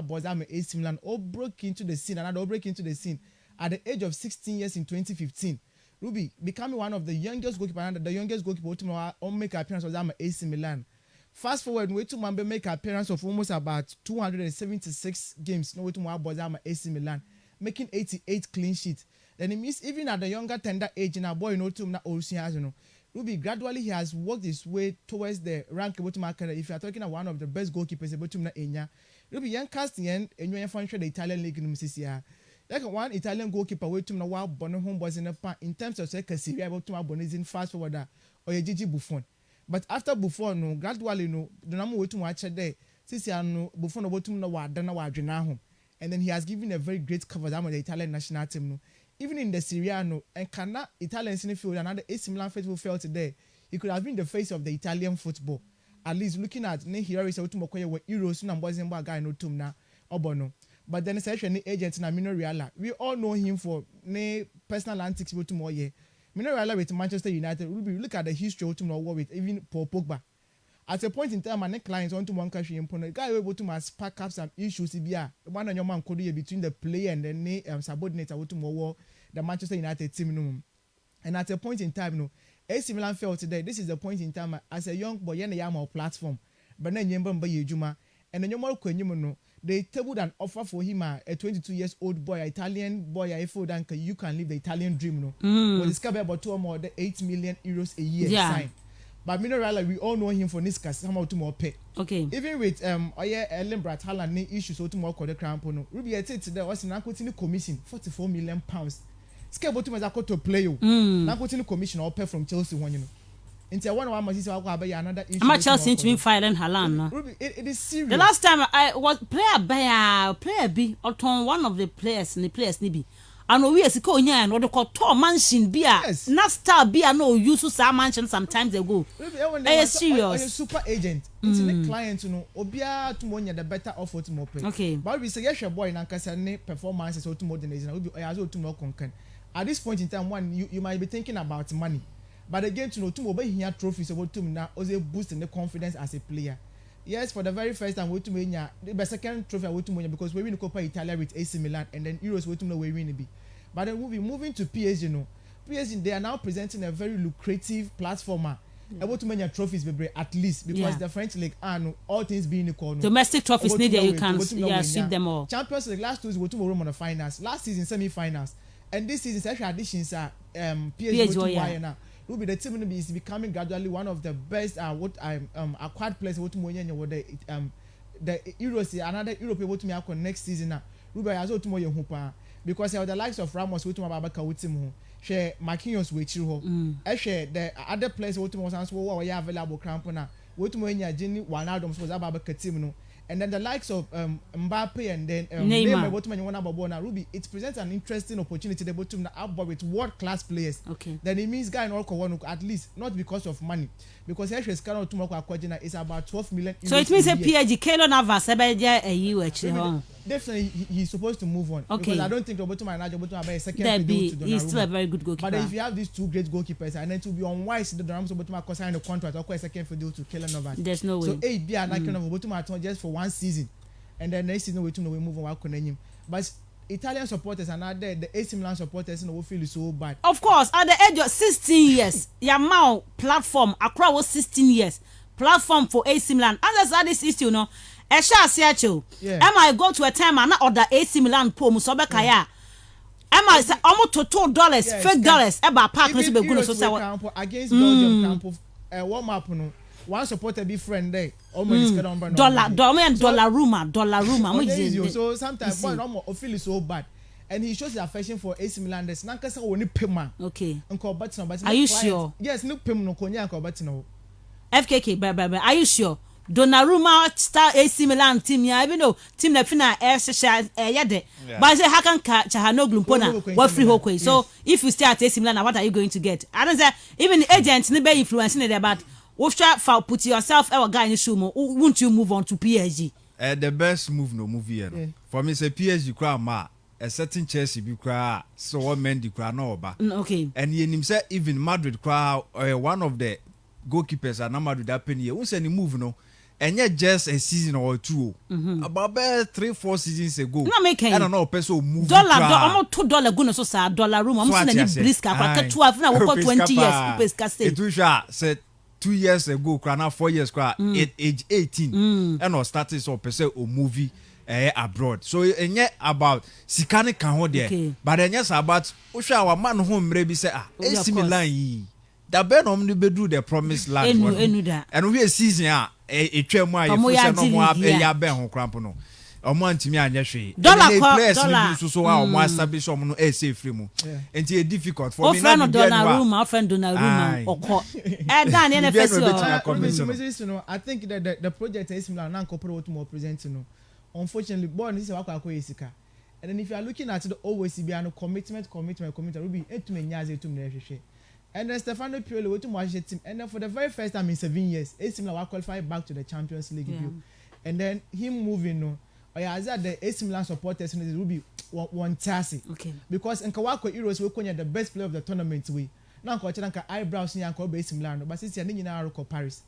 was AC Milan broke into the scene, another break into the scene at the age of 16 years in 2015. Ruby becoming one of the youngest goalkeeper, the youngest goalkeeper to make appearance was AC Milan. Fast forward, Wetumambe make appearance of almost about 276 games. No Wetumambe was AC Milan, making 88 clean sheets. Then it means even at the younger tender age, in a boy no to na Ocean. Ruby gradually he has worked his way towards the rank about market. If you are talking about one of the best goalkeepers about Enya, Ruby young casting and you function the Italian league in Mississippi. Like one Italian goalkeeper way to now Bonham was in terms of Syria about to Bonizin fast forwarder or a Gigi Buffon. But after Buffon, no gradually no the number way to watch a day. Since no Buffon about to know what done our home. and then he has given a very great cover that with the Italian national team. No, even in the Serie A, no, and cannot Italians in the field another AC Milan faithful felt today. He could have been the face of the Italian football. At least looking at ne here is autumn okoye with Euros na boys and guy no tum na obono. But then it's any agent na Mino Reala. We all know him for ne personal antics with more year. Mino Reala with Manchester United. We look at the history of war with even Paul Pogba. At a point in time, my clients want to one country impone. Guy able to spark up some issues. One on your man could between the player and the subordinate to war the Manchester United team. And at a point in time, no. AC Milan felt today. This is the point in time as a young boy and a young platform. But then Yemba and then you they tabled an offer for him, a 22 years old boy, Italian boy. I feel that you can live the Italian dream. No, we discover about 2 or more the 8 million euros a year. Yeah. Sign. But Minerala, we all know him for this case. Somehow to more pay. Okay. Even with Ellen Brat Haaland issues so to more the crown pono. Ruby I said today was in a commission 44 million pounds. Scale to Mazako to play you. Now putting a commission or pay from Chelsea one, you know. Into one of my sisters, another issue. I'm not Chelsea to be filing Haaland. Ruby, it is serious. The last time I was player B or turn one of the players in the players nibi. And we as a co nya and what they call tall mansion beer. Yes. Not star beer no use to some mansion sometimes ago. Hey, serious. A super agent. It's the client, you know. Obia to money the better offer to more pay. Okay. But we say yes, your boy in Ankasane performances or to modernization. Will be as to more concern. At this point in time, one you might be thinking about money, but again to know to obey here trophies about to now also boosting the confidence as a player. Yes, for the very first time we to win the second trophy we to win because we win the Coppa Italia with AC Milan and then Euros we to know we win be. But then we'll be moving to PSG. No, PSG they are now presenting a very lucrative platform. Able to win trophies, baby, at least because the French league and all things being equal. Domestic trophies needed you can sweep them all. Champions League last 2 years we to Rome on the finals. Last season semi-finals. And this is actual additions are PSG now. Will be the team will be becoming gradually one of the best acquired players what the Euros another Europe able to me next season now. Will be as well to hopa because the likes of Ramos with Mabaka with him share Marquinhos with you share the other players what was answer what are available crampona what Jenny Wijnaldum was about team no. And then the likes of Mbappe and then Neymar. Ruby, it presents an interesting opportunity to to outboard with world-class players. Okay. Then it means guy in all at least not because of money, because actually Scano Tumoko is about 12 million. So it means a PSG Kelo Navas a year actually. Definitely, he's supposed to move on. Okay. Because I don't think Roberto Manager about a second. He's still a very good goalkeeper. But if you have these two great goalkeepers, and then to be unwise, the Dorams Roberto sign a contract or a second for deal to Kelo Navas. There's no way. So A be an icon of Roberto just for 1 season, and then next season we move on. But Italian supporters are not there. The AC Milan supporters will feel so bad. Of course, at the age of 16 years, Yamal platform Accra was 16 years platform for AC Milan. And that's this issue, no. Am I go to a time and not order AC Milan poem so be kaya. Am I say almost $2 fake dollars about park no be good so against Belgium camp warm up no. One supporter be friend there. Almost dollar rumor. So sometimes boy no feel so bad. And he shows his affection for AC Milan. There's nankasa woni pema. Okay. But are you sure? Yes, no pem no konya no. FKK bye. Are you sure? Donnarumma star AC Milan team ya even though team na fina yede but say how can Chahanoglu mpona what free hokwe so if you stay at AC Milan what are you going to get? I don't say even the agent ni be influencing there but for put yourself our guy in shoe won't you move on to PSG? The best move no movie here. For me say PSG cry ma a certain Chelsea be cry so what men the cry no ba. Okay. And you say even Madrid cry one of the goalkeepers are numbered with that penny. Once any move no. And yet just a season or two. About 3-4 seasons ago. No making. I don't know person move. Almost $2 gonna so say dollar room. I'm saying any briska kwa 12 na we 20 years briska stay. It was said 2 years ago, now 4 years age 18. And or started so person or movie abroad. So and yet about Sikane can hold there. But then yes about Usha our man home maybe say AC Milan yi. Da ben omni bedu the promised land. And we a season a twem a no mo ya ben ho cramp no. Omo antimi anya hwe. Dollar so a omo establish omo no e say free mu. Enti e difficult for me na be our friend Donnarumma okọ. Dan NFS I think that the project is similar na corporate what more present no. unfortunately born this is what Isika. And then if you are looking at it always be an commitment Ruby to me nyaze to me. And then Stefano Pioli went to watch the team, and then for the very first time in 7 years, AC Milan qualified back to the Champions League. And then him moving no. Or yeah, the AC Milan supporters will be one task. Okay. Because in Kawako Euros we konya the best player of the tournament we. Now ko chenka eyebrows ni anko AC Milan but since you need na ko Paris.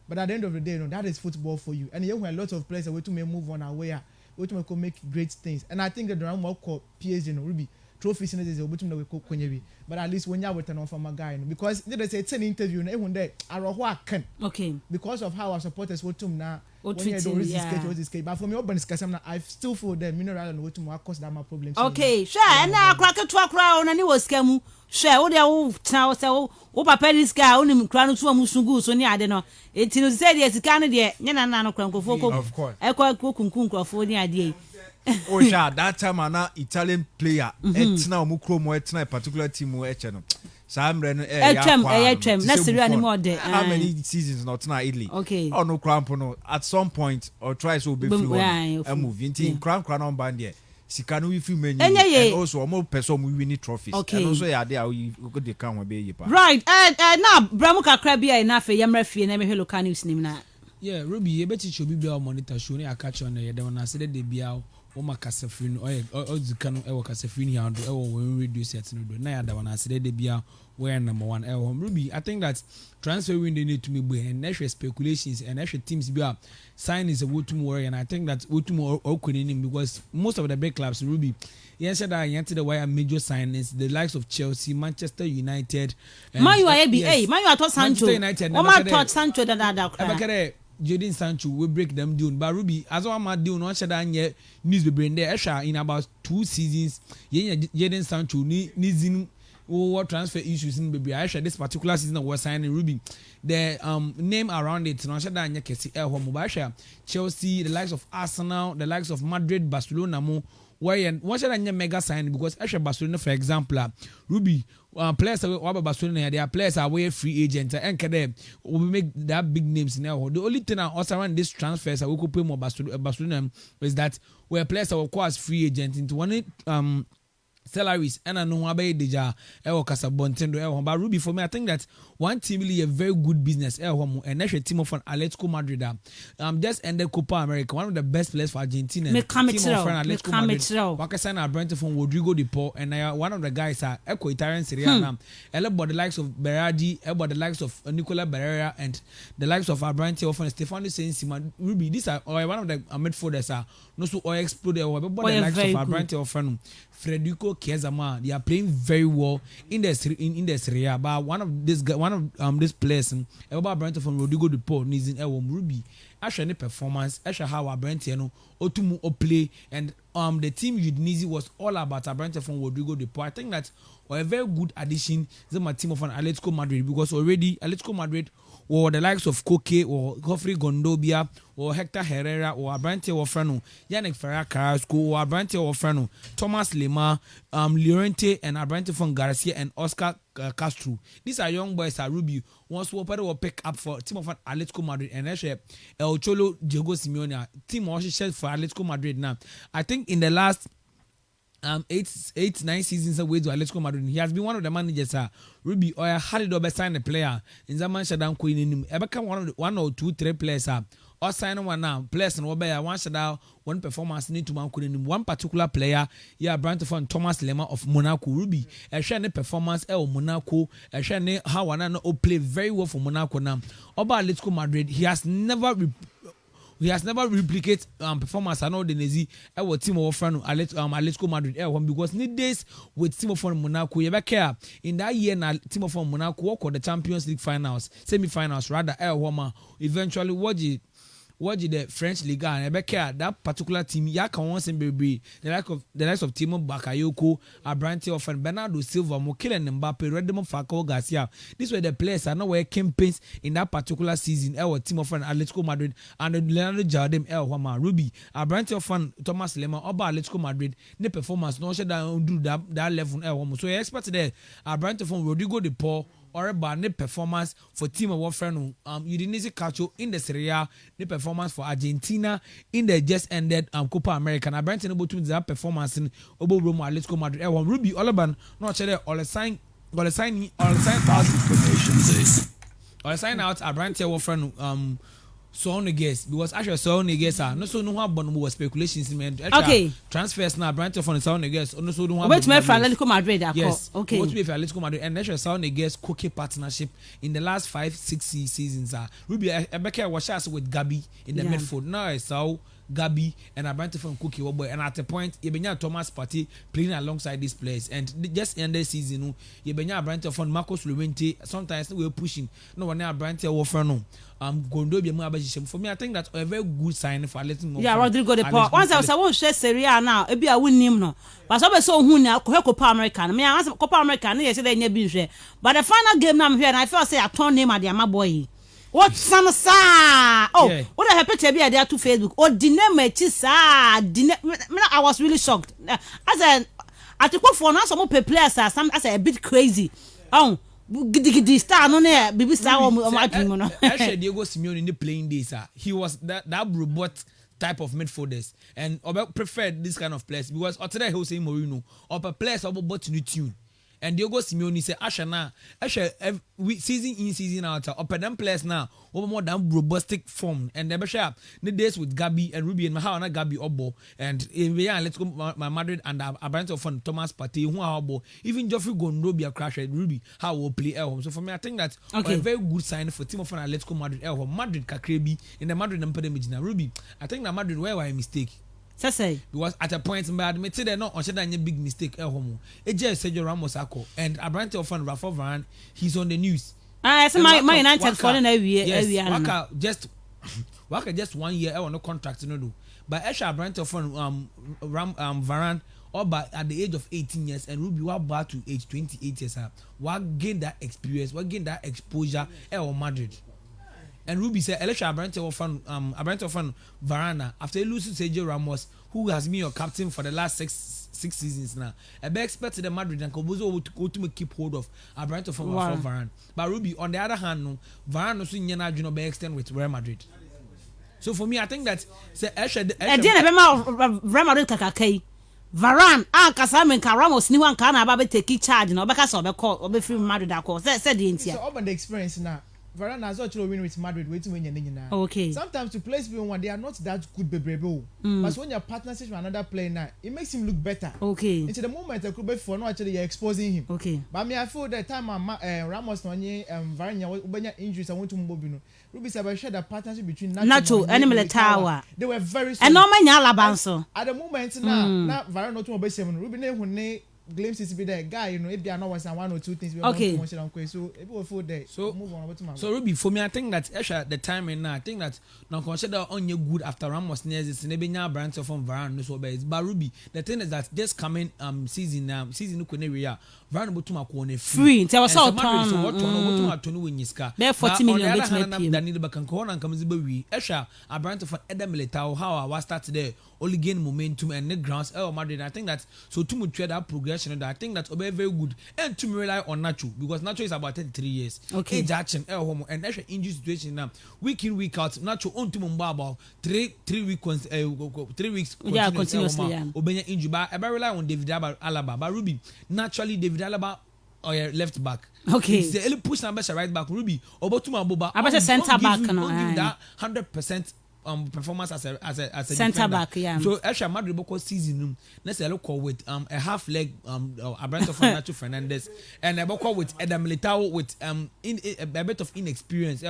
But at the end of the day, no, that is football for you. And you have a lot of players that to move on our way, we to make great things. And I think that the round more PSG no Ruby trophies in this we to we but at least when you are with an from a guy because they say it's an interview and one day I can. Okay. Because of how our supporters would to now. But for me, I still feel that mineral and what more cause that my problems. Okay, sure. And now crack to a crown and it was scam. Share what they all tell so. Papa this guy only crown to a musungu so near I don't know. It's in the city as a Canada, Yana Cranko. Of course. I quite cook for the idea. Oh, yeah, that time an Italian player. It's now Mukromo, it's not a particular team or channel. Sam Ren, necessary anymore. How many seasons not now Italy? Okay. Oh no, crampono at some point or try so be fluent and move into crown on band. Sikanu if you menu and also more person we win trophies. Okay. And also yeah, there we go the can be right. Now Bramuka Crabia enough a Yamrefi and Hello Canus name na. Yeah, Ruby, you bet you should be our monitor show. I catch on there. When I said they be out. Oma kasafrin or zikano ewo kasafrin here and ewo when we reduce it no na yada when I said they be where number 1 ewo Ruby. I think that transfer window need to be and extra speculations and extra teams be sign is a wotum worry and I think that wotum or because most of the big clubs Ruby yes that I the wire major signings the likes of Chelsea, Manchester United, Man you are Man you are to Sancho. United. Oma to Sancho that Jadon Sancho will break them down. But Ruby, as one might do, no shada nye news be bring there. In about 2 seasons, Jadon Sancho needs what transfer issues in baby. Actually, this particular season was signing Ruby. The name around it, no shada nye kesi Mubasha, Chelsea, the likes of Arsenal, the likes of Madrid, Barcelona, mo. Why and what should I mega sign because actually Barcelona for example, Ruby. Players are Barcelona, their players are way free agents and can we make that big names now. The only thing also around this transfers I will pay more Barcelona is that where players are of course free agents into one salaries and I know about deja Casabonte but Ruby for me I think that one team really a very good business and actually team of Atletico Madrid just ended Copa America one of the best players for Argentina team of Atletico Madrid Wakasana Brentford from Rodrigo de Paul and one of the guys are Italian Serie A about the likes of Berardi about the likes of Nicola Barrera and the likes of Brentford from Stefano Sensi Ruby these are one of the midfielders are no so or exploded about the likes of Brentford from Federico Chiesa, they are playing very well in the Serie A. But one of this players, about Brentford from Rodrigo de Paul, needs in Ruby. Actually, performance, actually how Brentford Otumu play, and the team Udinese was all about Brentford from Rodrigo de Paul. I think that a very good addition to my team of an Atletico Madrid because already Atletico Madrid or the likes of Koke or Geoffrey Gondobia or Hector Herrera or Abrante or Frano, Yannick Ferrer Carrasco or Abrante or Frano, Thomas Lema, Llorente and Abrante from Garcia and Oscar Castro. These are young boys at Ruby. Once will pick up for team of Atletico Madrid and actually El Cholo Diego Simeone team also shared for Atletico Madrid now. I think in the last 8-9 seasons away to Atletico Madrid. He has been one of the managers. Ruby or had it sign a player in Zaman Shadam Queen in him. Ever come one or 2-3 players or sign one now. Players and Obey one shut one performance need to man in one particular player. Yeah, Brantford Thomas Lema of Monaco. Ruby a shiny performance Monaco. A shiny how one play very well for Monaco now. About Atletico Madrid, he has never replicated performance. I know the Nazi team of friend Atletico Madrid because need days with team of Monaco. You care in that year na team of Monaco walk the Champions League finals, semi-finals rather. Eventually what the French Ligue and that particular team ya can once and be the likes of Timo Bakayoko, Abrante of Bernardo Silva, Mokele and Mbappe, Redmond Falcao Garcia. These were the players I know were campaigns in that particular season. Our team of Atletico Madrid and Leonardo Jardim Ruby, Abrante of Thomas Lema, Oba Atletico Madrid, the performance no shut down do that level. So I expected there Abrante from Rodrigo de Paul. or about the performance for team of friend Udinese Calcio in the Serie A, the performance for Argentina in the just ended Copa America. Na Brent able to that performance in Obo Roma Atletico Madrid. Ruby Olaban no chere all sign out a Brent friend so on guess because actually so on guess no so no have more speculations in okay transfers now Brent from so on guess no so don't have wait me for Atletico Madrid yes okay what be for Atletico Madrid and actually so on guess cookie partnership in the last 5-6 seasons Ruby Ebeke was shot with Gabi in the midfield now I saw Gabi and Abrante from Cookie Woboy and at the point Yebenya Thomas Partey playing alongside these players and just end the season Yebenya Abrante from Marcos Llorente sometimes we were pushing no one Abrante offer no Gondo be more for me I think that's a very good sign for letting Rodrigo de Paul once I won't share Serie A now e be a win him no but so hu na Copa America me I Copa America no yes dey nya bi hwe but the final game na me here and I feel say I turn name at the boy what son sa what I picture be there to Facebook dinner sa I was really shocked as an article for now some players are some as a bit crazy gidi star no na bibi star o my team no actually Diego Simeone in the playing days he was that robot type of midfielders and preferred this kind of players because today he was saying Mourinho or players about to tune. And Diego Simeone say Ashana season in season out upper them players now over more than robustic form and they sharp the days with Gabi and Ruby and Mahana Gabi Obo and let's go my Madrid and Abrante of Thomas Partey who are Obo even Geoffrey Gondobia crash at Ruby how will play home so for me I think that's a very good sign for team of let's go Madrid Madrid Kakrebi in the Madrid and Pedemijina Ruby I think that Madrid where I mistake say because at a point I admitted they're not on a big mistake it just Sergio Ramos and Abrante of Rafa Varane he's on the news so my United for Waka just 1 year on no contract no do but Esha Abrante of Varane or by at the age of 18 years and Ruby was back to age 28 years what gain that experience what gain that exposure Madrid. And Ruby said, Elisha Abrante of Varane after losing Sergio Ramos, who has been your captain for the last six seasons now. I be expected the Madrid and Kobozo to go to keep hold of Abrante from Varane. But Ruby, on the other hand, no, Varane also Yana Juno be extend with Real Madrid. So for me, I think that say Elisha. I didn't remember Real Madrid kakake. Varane, Kasamen Ramos, ni one kana about take charge no because of the call or be free Madrid that call. Said the India. So open the experience now. Varane has actually win with Madrid waiting when you're now. Okay. Sometimes to place people when they are not that good baby. But when you're partnership with another player now, it makes him look better. Okay. Into the moment a could be for no actually you're exposing him. Okay. But me I feel that time Ramos no Varane ubenya injuries I want to mobile. Ruby said I shared the partnership between Nacho and Militawa. They were very and no man Alabanso. At the moment now Varane not to be 7 Ruby ne glimpses be there guy if there are not one or two things we okay so people feel there so move on so Ruby for me I think that the timing now I think that now consider on your good after Ramos near this Nebenya branch from Varane so but Ruby the thing is that this coming season Kuneria Varane botuma ko free tell us all time so what botuma to no winyiska there 40 million bet me Danny Bakanko na kamzibe wi a branch from Eda Militao how I was start there only gain momentum and net grounds Madrid I think that so too much that progression that I think that's very good and to rely on Nacho because Nacho is about 33 years okay age action and actually injury situation now week in week out Nacho on to about 3 weeks yeah continuously obenya injury but I rely on David Alaba but Ruby naturally David Alaba or left back okay it's the early push number right back Ruby Obotuma Boba about center back no give that 100% performance as a center defender. back yeah so actually Madrid boko season let's look with a half leg Abrante of Nacho Fernandez and boko with Eda Militao with a bit of inexperience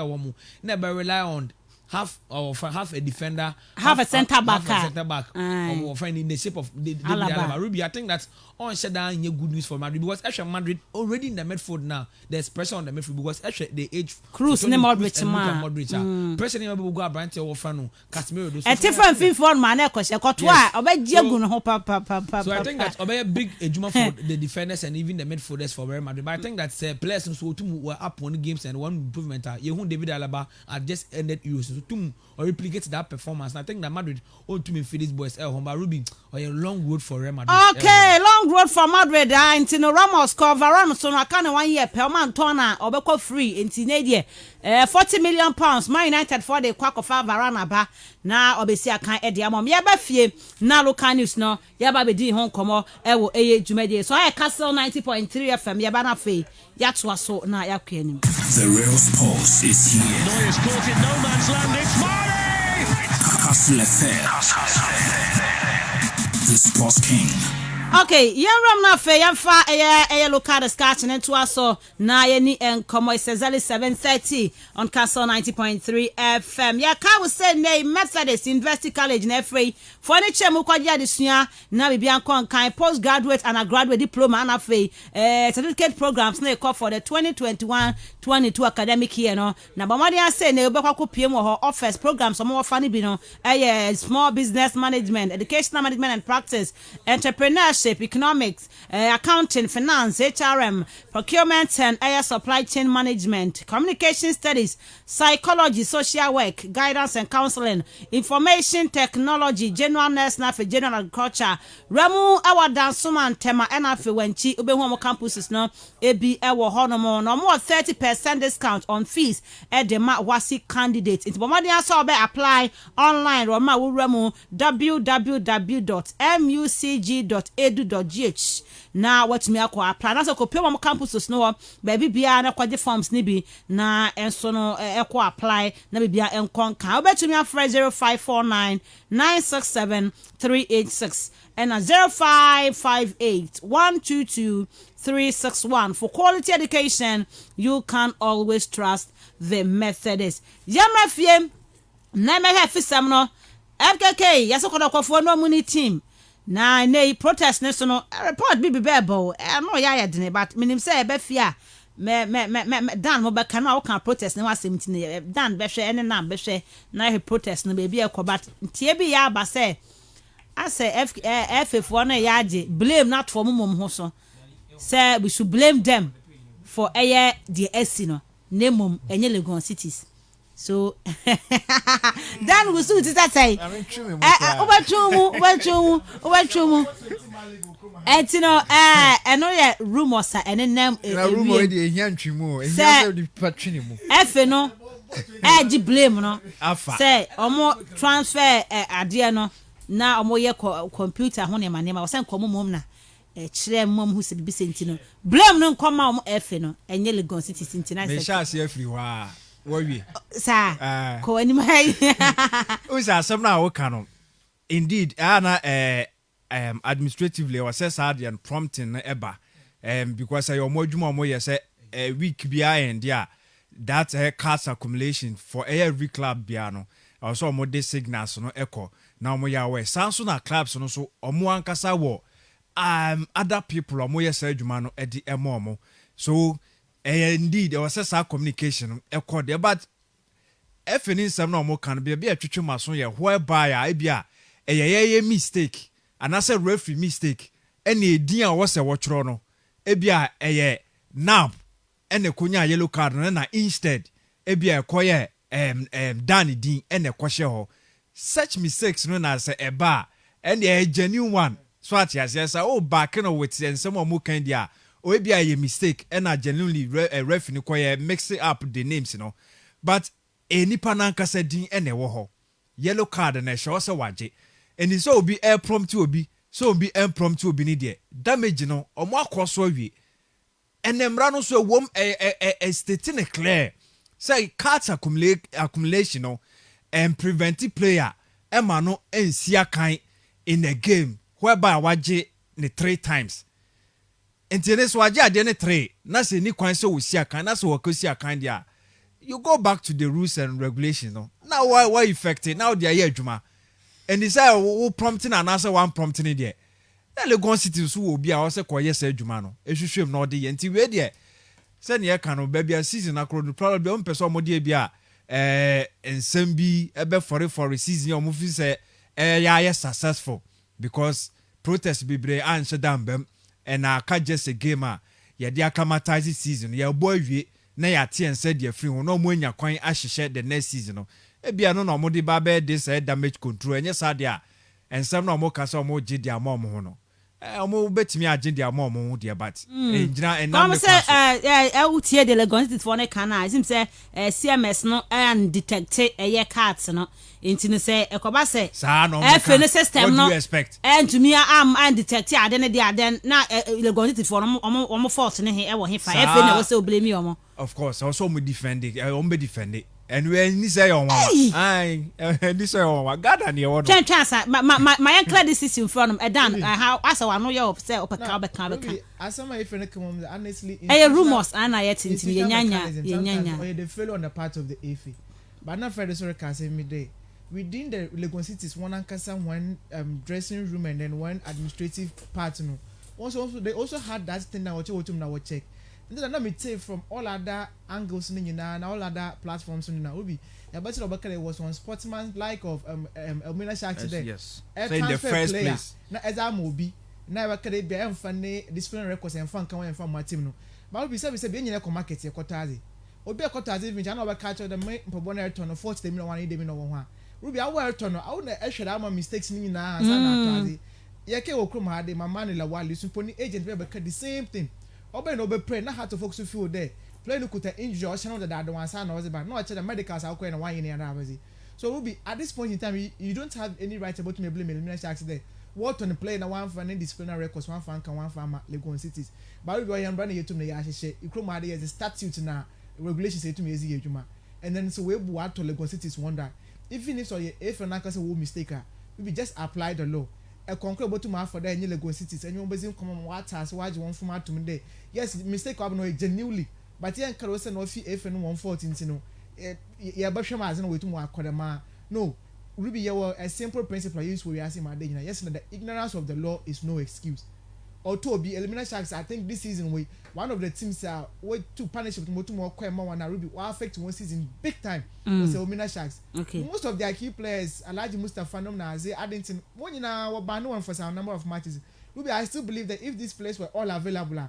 never rely on half a defender half a center back or finding the shape of the Alaba. Ruby I think that's on shut down good news for Madrid because actually Madrid already in the midfield now there's pressure on the midfield because actually the age Cruz ne Modric pressure never go Abrante or Fano Casemiro a different thing for man e kwese kotoa obejiegu no ho pa so I think that's a big ejuma for the defenders and even the midfielders for Real Madrid but I think that players so two were up on the games and one improvement you David Alaba had just ended Euros so to or replicate that performance. And I think that Madrid all to me for these boys home but Ruby or a long road for Real Madrid. Okay, long road for Madrid. Intino Ramos cover Varane so na kind of 1 year per man tona obeko free in Tinadie. 40 million pounds. Man United for the quack of Varane ba na obesi akan e dia mom. Yaba fie na local news no. Yaba be di hon komo e wo eye dwumade. So I Castle 90.3 FM yaba na fe. Yatwa so na yakwanim. The real sports is here. Neuer's caught in no man's land. It's Mane! Castle FM. The Sports King. Okay, yam na fe yam fa local discussion into aso na ye ni enkomo is exactly 7:30 on Castle 90.3 FM. Ya ka we say nay Methodist University College na free for any chemu kwaji adesua na bibia kan postgraduate and a graduate diploma na fe certificate programs na call for the 2021-22 academic year no na bamade say na obekwa ko piem ho office programs omo fa ni bi no small business management, educational management and practice, entrepreneurship, economics, accounting, finance, HRM, procurement and supply chain management, communication studies, psychology, social work, guidance and counseling, information technology, general nurse na for general agriculture. Remu awa dansuman tema na for wenchi ubehu mo campuses no ebi ewo honomo no more 30% discount on fees at the wasi candidates. Into bomadi aso be apply online roma remu www.mucg.edu.gh. Now what me akwa apply na so ko pe mo campuses no baby bia na kwaje forms ni bi na enso no ekwa apply na bibia enkon kan obetumi afre 0549 967 386 and 0558 122 361. For quality education, you can always trust the Methodist. Yamra fiem na me ha fisam no FKK yasokodo kwofo no muni team na nei protest ne so no report bi bebo no ya dene but minim say be fia me dan mo be kana o kan protest ne wasem ti ne dan be hwe ene na be hwe na he protest no be bi ekoba tie bi ya ba say ase FF1 na ya age blame not for mum ho so say we should blame them for the SC no nemum enye Legon cities. So then we see that say obachumu etino eno ye rumors ene nem rumor dey ehia ntwimo ehia dey patwene mu efe no gi blame no say omo transfer ade no na omo ye computer ho ne manema wo say nkomo mom na kire mom hu se bi sentino blame no nkoma omo efe no enye Legon city sentina me sha se afri wa we sa ko ani mai o sa asem na wo ka no indeed ana administratively was says hard and prompting eba because your moduma mo yes week bia end there that cash accumulation for every club bia no also mo de signals no echo na mo ya we sanso na clubs no so omo ankasa wo other people omo yes adwuma no edi emo so indeed there was a communication echo there but if any some no mo can be atwetwe maso ye whereby a bia ye mistake and I said referee mistake any din was a watchro no ebia now ene konya yellow card no na instead ebia ekoye Danny din ene kwahye ho such mistakes no na say eba and a genuine one so at yes oh back no with and some more kind dia o ebia ye mistake and a genuinely referee koye mix up the names you know but enipa na nkasa din ene wo ho yellow card na show say waje and it's so be air prompt to be so be impromptu be need there damage no omo akoso awie enemra no so wom state ne clear say cards accumulation no and prevent player ema no ensia kan in a game whereby waje ne 3 times enti so waje ade ne 3 na se ni kwan so wosia kan na so wakosia kan dia you go back to the rules and regulations no now why affected now they are adwuma and he said we prompting and answer one prompting there na Legon city so will be our say koye say adwuma no ehwehwem na ode ye nti we there say na ka no baby season akro probably on person mo dey bia ensem bi ebe for season o mo fi say ya successful because protest be bre answer down bem and aka just a game ya dey acclimatize season ya boy wie na ya tie ense dey free no mo anya kwan ahyehye the next season no ebia no na mo de ba be this damage control enye sad ya ensem na mo kasa mo gye dia mo ho no omo betimi agye dia mo ho de but enjina enam me say utie de Legon for ne kana I say CMS no and detect cards no intini say ekoba say no FN system no and to me am and detect ade ne de ade na Legon for omo force ne he e wo he fa FN na wo say blame omo of course also mo defend it omo defend it and when ni say on ni say on God and you chance my credit system for them dan how as I know you say opeka asama if any come honestly rumors ana yet into nyanya they fail on the part of the AFA but not for the sorry can say me day within the Legon Cities one ankasa one dressing room and then one administrative part no also they also had that thing now what check. Then let me take from all other angles and all other platforms will be a better of it was one sportsman like of Elmina Shark today. Yes. So in the first place. Now as I will be now I can be funny disciplinary records and fun coming from my team no. But we say being a market here Kotazi. Obi a Kotazi which I know about catch the main Pobona turn of 40 million 1 day no one. Ruby I wear turn I wouldn't actually have my mistakes in now as Yake Okrum had my man in la while you suppose agent be the same thing. Obe no be pray na how to focus feel there play no kuta injury or channel that the one sign was about no actually the medicals are going 1 year and a half so will be at this point in time you don't have any right about me blame elimination accident what on the play na one fan disciplinary records one fan can one farmer Legon Cities but we are running you to me ya she ikro as a statute na regulations say to me easy ejuma and then so we what to Legon Cities wonder even if so if an account will mistake we be just apply the law a concrete bottom half for the Legon Cities and you always come on what has why you want from out to me yes mistake have no genuinely but here Carosa no fee if no 114 no ya basham as no way to akwadama no Ruby you a simple principle use we are saying my day yes the ignorance of the law is no excuse or to be elimination Sharks I think this season we one of the teams are way to punish with more one Ruby will affect one season big time was the Elimination Sharks okay most of their key players Alhaji Mustafa Nomna say Addington when you know one for some number of matches Ruby I still believe that if these players were all available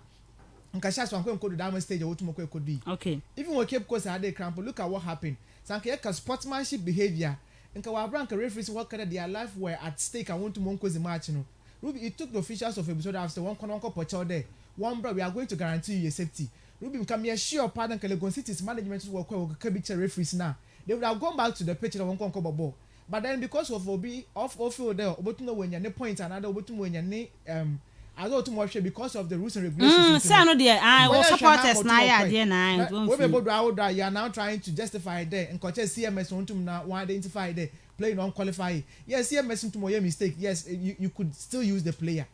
Nkashas one go to diamond stage or what could be okay even when Cape Coast had a cramp look at what happened Sanka sportsmanship behavior and Kawabranka referees what kind of their life were at stake I want to monko the match no Ruby it took the officials of episode after one corner pocho there one bro we are going to guarantee you your safety Ruby come here sure pardon Legon City's management work with referees now they would have gone back to the pitch of one conquer ball but then because of Obi off field there but no when you point another but when you I go too much because of the rules and regulations. Say no there. I supporters na ya there na. You are now trying to justify there and coach CMS want to now identify there play non-qualify. Yes, CMS to more mistake. Yes, you could still use the player.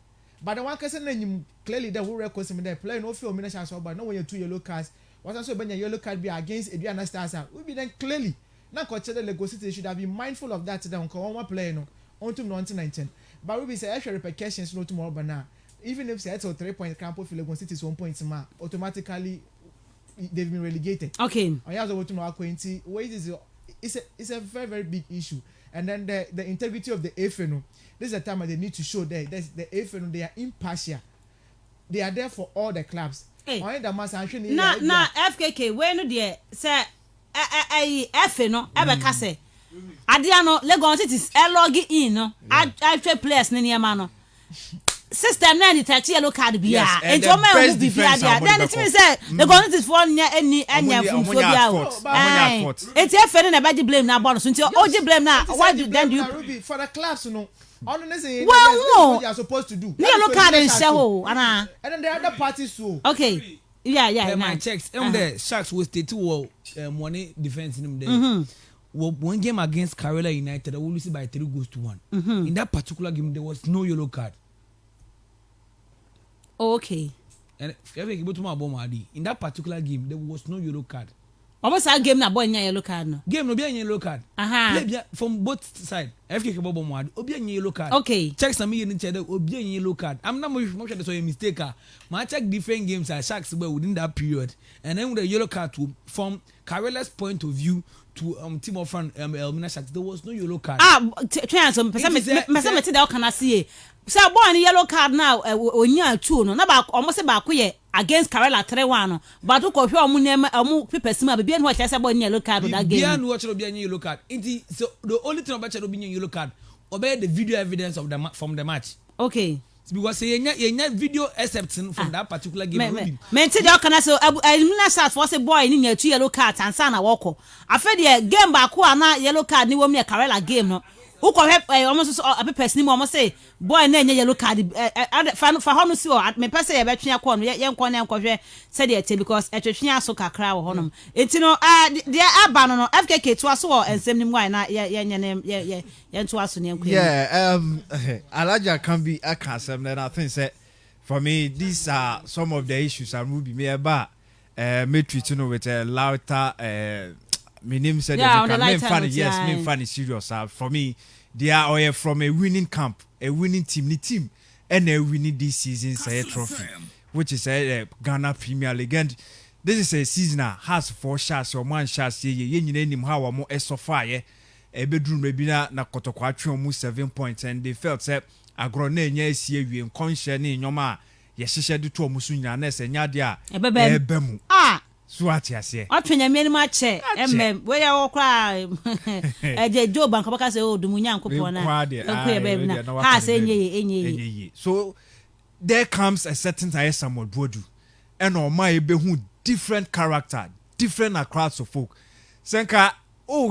But the one person then clearly there will record some there play no feel minutes but no when you 2 yellow cards. What also when your yellow card be against Adriana Stars will be then clearly. Now coach the Legon City should have been mindful of that then one player no on to 1919. But we be say extra repercussions no tomorrow but now. Even if it's a 3-point camp for Legon City's 1 point automatically they've been relegated. Okay. I have to know it's a very very big issue. And then the integrity of the AFN. This is a time when they need to show that the AFN they are impartial. They are there for all the clubs. Hey. Na FKK when no there say FN no ebe say adia no Legon Cities log in no I players ne niam no system na detect yellow card bia and o man who be bia then it means say the Legon for anya from so bia it's FN na be blame na bonus until o blame na why do then you for the class no honestly what you are supposed to do yellow card and show and then the other parties so okay yeah my checks the Sharks was stay to money defense in them one game against Kerala United they will lose by 3-1 in that particular game there was no yellow card. Okay. And in that particular game, there was no yellow card. Almost a game na boy yellow card no. Game no be yellow card. Play from both sides. FK Bobo Mwadi, obi yellow card. Okay. Check some me in check obi yellow card. I'm not sure that's a mistake. I check different games at Sharks within that period, and then with the yellow card to from Kerala's point of view to team of friend Elmina Sharks, there was no yellow card. Chance person me that can see. So boy yellow card now onya two no na ba almost ba ko ye against Karela 3-1 but who ko hwe omu pepesima be no chese boy yellow card that game bia no watch obi yellow card so the only thing about obi yellow card obey the video evidence of from the match. Okay. Because yenya video excepts from that particular game. Menti dey kana so elimina start for say boy ni nya 2 yellow cards and sana woko. Afa dey game ba ko na yellow card ni wo me Karela game no. Who ko hwe almost a person ni mo say boy na nya yellow card fa ho no si o me pese ye betwe akọ no ye nkọ na nkọhwe say dey te because etwetwe aso kakra wo honom. Enti no dey aba no FKK to aso ensem ni mu na ye to aso ne nkọ. Yeah, Alaja can be a cancer, and I think that for me these are some of the issues I'm will be me about me treating with a louder my name said me funny serious for me they are from a winning camp, a winning team, the team and a winning this season's trophy which is a Ghana Premier League. And this is a season that has 4 shots or 1 shot ye name how more so far a bedroom rebina na kotokwa almost 7 points and they felt say agrone nya sie wie conscious ni nyoma ye hyehyɛ de to omusu nya na se nya de a ebemu so atiase otwenya me ni ma che we ya wo kra eje Joe bank baka say o dumu nya nkopɔ na ekwe be na ha say enye so there comes a certain time someone would and o ma ebehu different character different across of folk senka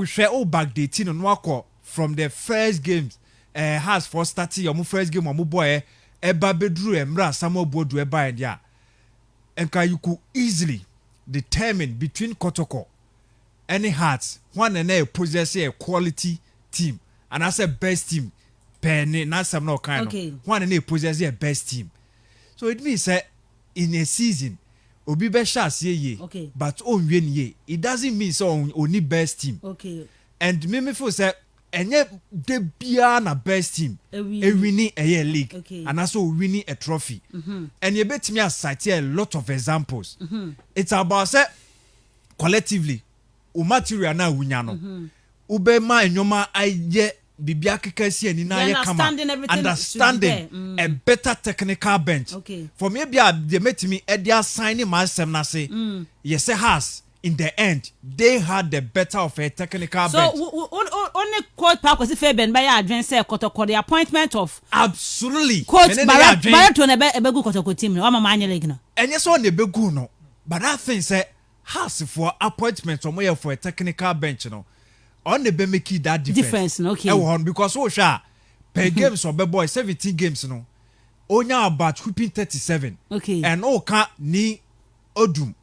share backdating no akọ from the first games has for starting your first game omo boy eba bedru emra samo bodu eba endia enka you could easily determine between Kotoko any Hearts one and a possess a quality team and as a best team penny not some no kind of one and a possess a best team so it means that in a season obi be chance ye but on win ye it doesn't mean so only best team and me feel say enye de bia na best team winning a league and also winning a trophy and you bet me cite a lot of examples it's about say collectively o material na wunya no ube ma enyoma aye bibia kekasi ani na ye kama understanding a better technical bench for me bia they met me e dia sign my sem na say yes has in the end they had the better of a technical bench. So only coach Park Fabian by advance Kotoko the appointment of absolutely coach Barreto na be good Kotoko team no mama league no. And yes on the be good no. But that thing say has for appointment or for a technical bench no. On the be make that difference no okay. Because sha per games or be boy 17 games no. Onya about whipping 37. Okay. And ka ni Odum.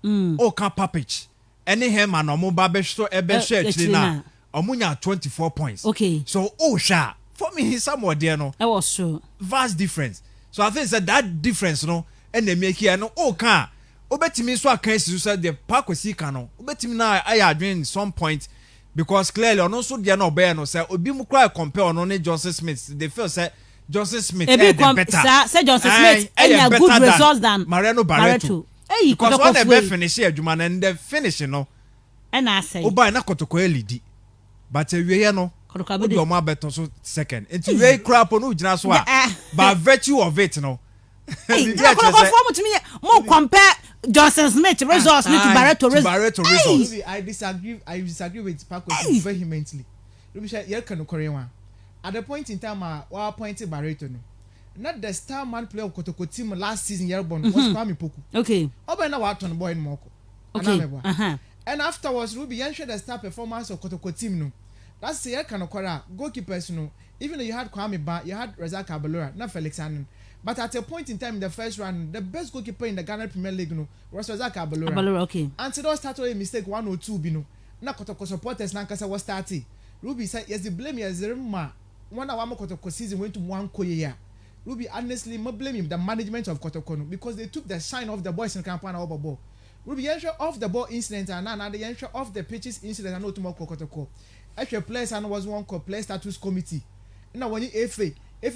Ka Papich. Any him and omo ba be so e be share na omunya 24 points. Okay. So sha for me he's somewhere there no. That was true. Vast difference. So I think that difference no and they make here no ka obetimi so akan si so the park we ka no obetimi na I adwin some point because clearly on also there no be no say obi mu cry compare on ne Johnson Smith they feel say Johnson Smith the better. Say Johnson Smith any good results than Mariano Barreto. Because when they finish here Juma and they finish no and I say oba na Kotoko lead but we here no Kotoko be o better so second into we crap no gina so by virtue of it no more compare Johnson Smith results to Barreto results. I disagree with Paco vehemently. Let me share here can Korean at the point in time we appointed Barreto no not the star man player of Kotoko team last season yearbon was Kwame Poku. Okay. Oba na wa ton boy in Moko. Okay. And afterwards Ruby ensure the star performance of Kotoko team no. That's the year can goalkeepers no. Even though you had Kwame Ba, you had Razak Abelora, not Felix Annen. But at a point in time in the first round, the best goalkeeper in the Ghana Premier League no was Razak Abelora. Okay. And so started a mistake 1 or 2 bino. Na Kotoko supporters na kasa was starting. Ruby said yes the blame yes the ma. One hour Kotoko season went to 1 year. Ruby honestly me blame him the management of Kotoko because they took the shine off the boys in Kampala over ball. Ruby ensure off the ball incident and now they ensure off the pitches incident and no tomorrow Kotoko. Actually players and was one called play status committee. Now when you FA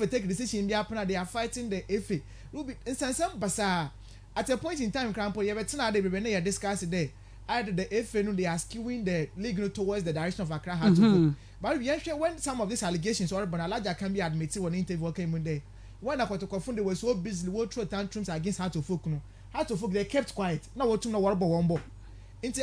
take decision they are fighting the FA. Ruby instance basa at a point in time Krampo you better they be discuss today. Either the FA no they are skewing the league towards the direction of Accra had to go. But we ensure when some of these allegations or Bonalaja can be admitted when interview came in there. When Kotoko they were so busy, they throw tantrums against Heart of Folk. Heart of Oak they kept quiet. Now what to know what about one ball.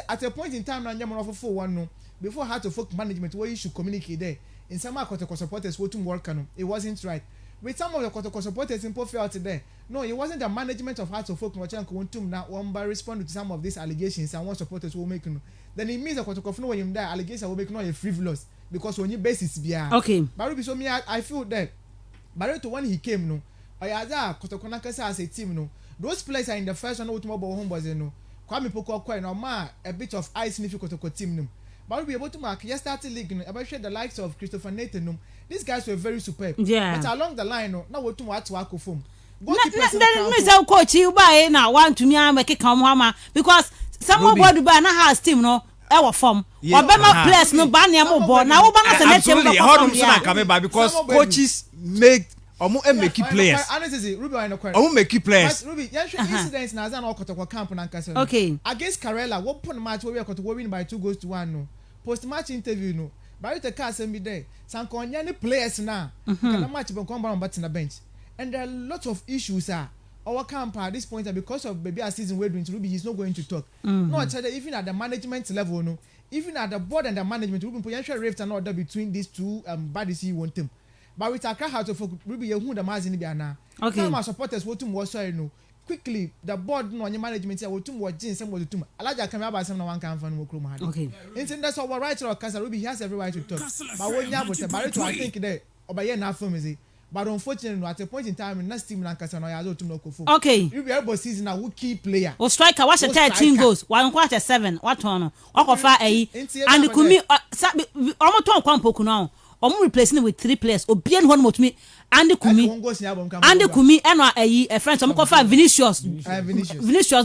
At a point in time, I'm not for one no. Before Heart of Oak management, where you should communicate there. In some of the supporters, what to work on, it wasn't right. With some of the Kotoko supporters in Pofia today, no, it wasn't the management of Heart of Oak now one by responding to some of these allegations and one supporters will make. Then it means the Kotoko when you die, allegations will make no a frivolous because when you basis be okay. But Ruby, so me, I feel that. But to when he came, no, I had a Kotoko Nakasa as a team, no. Those players are in the first one automobile home was no. Kwame Poko Kwai no ma a bit of ice in if you Kotoko team no. But we'll be able to mark yesterday league, no, about the likes of Christopher Nathan. No. These guys were very superb. Yeah. But along the line, no, now we're to watch Wako Foam. Mr. Coach, you buy now want to me and make it come home because someone bought the banner has team, no, our form. Obama players, no banner, no board. Now, Obama absolutely. How do you coming by? Because coaches make make players. Honestly, Ruby, I know quite. Make players. Ruby, incidents now is an Okotoko camp and Ancaster. Okay. Against Karela, what point match where we are going to win by 2-1 no. Post match interview no. By the cast and be there. Some Konyani players now. Can match but come on but in the bench. And there are lots of issues our camp at this point because of baby season we're doing to Ruby, he's not going to talk. No, I tell you, even at the management level, no, even at the board and the management, Ruby potential rift and order between these two bodies he want them. But with a Heart of Oak, Ruby, you who the Mazin Biana. Okay. Now my supporters will to more sorry no. Quickly, the board no your management here will to more jeans and what to Alaja come about some one can find more. Okay. That's all right or Casa Ruby has every right to talk. But when you have with the barrier, I think there or by now for me. But unfortunately, at a point in time, next team Lancaster no ya to no kofo. Okay. You be able season now who key player. O striker what's the 13 goals? 1/7. What one? Okofa and kumi omo ton kwampoku now. Omo replacing with 3 players. Obian one motumi and kumi. And kumi eno a friend omo kofa Vinicius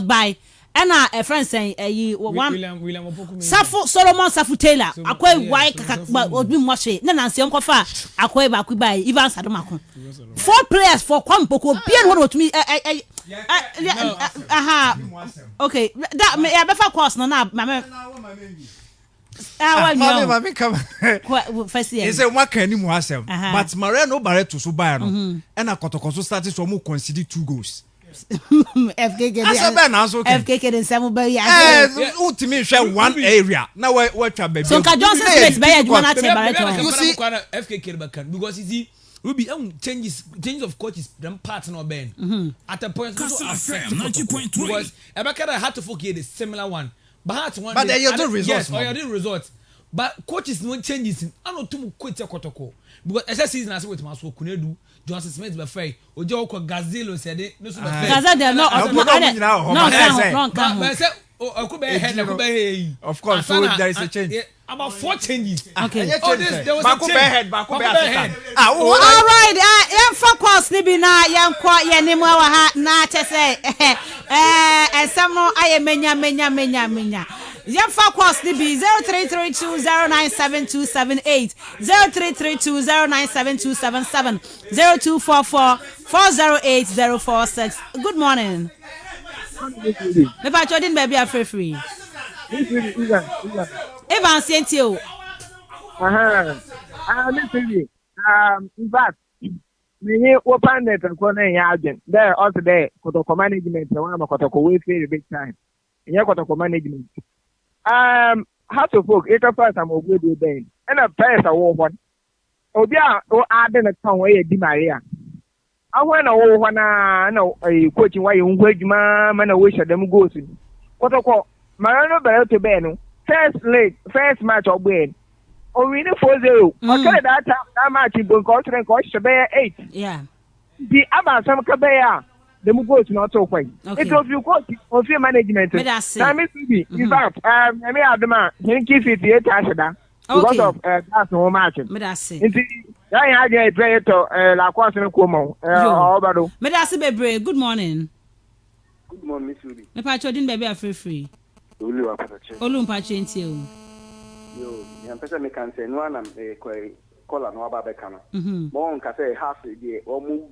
by ena a friend saying one William Safu Solomon Safu Taylor akwai why obi mwashe na nansi omkofa akwai ba kubai Ivan Sadomako 4 players for Kwampoko bien one to me okay that me ya befa course no na mama mami come first year is a waka ni mu asem but Mariano Barreto so buy no and Kotoko so started so mo concede 2 goals FKK den Samu Bay ultimate share one area now what baby so Ka Johnson Smith Bay you want to Barreto you see FKK back because you see Ruby changes of coaches them part no ben at a point so affect 90.3 because Ebakara had to forget the similar one but they are the results yes or the results but coaches no changes I know too quit Kotoko because as season as with Maso Kunedu Johnson Smith be fair ojo ko Gazelle said no so be fair Gazelle no of course so there is a change about 4 changes okay there was back head all right yam for course ni bi na yam kwa ye ni mu wa ha na che say esam no aye menya yam for course ni bi 0332097278 0332097277 0244408046 good morning me pa chodin baby afrefree Evan Sentio. Listen, in fact, we open that and corner agent. There also there, Kotoko management, the one of Kotoko way for big time. In your Kotoko management. How to folk, it's a first time of good day. And a pair of one. Oh, yeah, or add in a town way, Di Maria. I want to know a coaching why you wage man and a wish of them goes in. Kotoko, Mariano Barreto Beno. First match of win. Oh, we need 4-0. Okay, that match is going to cost 8. Yeah. The Abba some Kabaya, the Mugos not so quite. It was you coach of your management. In fact, I may have the man, he gives it the Tashada because of that's no match. Medasi. I had a player to La Quasan Como. Medasi Bebre, good morning. Good morning, Miss Ruby. Me pa chodin baby afrefree. Olumpache ntio yo ya pesa me kan say no na kola no aba be kana mo nka say half dey omu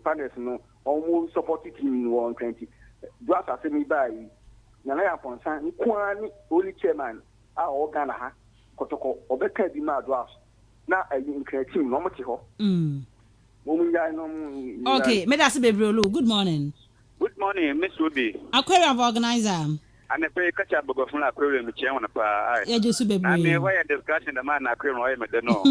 panels no omu support team no 120 do asa se mi bai na na ya ponsa ni kwani only chairman a organ ha Kotoko obeka bi ma do aso na nkra team no mo te ho mo mu ya no okay me that's bebre olu good morning Good morning, Miss Ruby. Aquarium organizer. And I pay catch up from aquarium chair on a pa. Yeah, just be I mean, why a discussion the man aquarium or I don't know.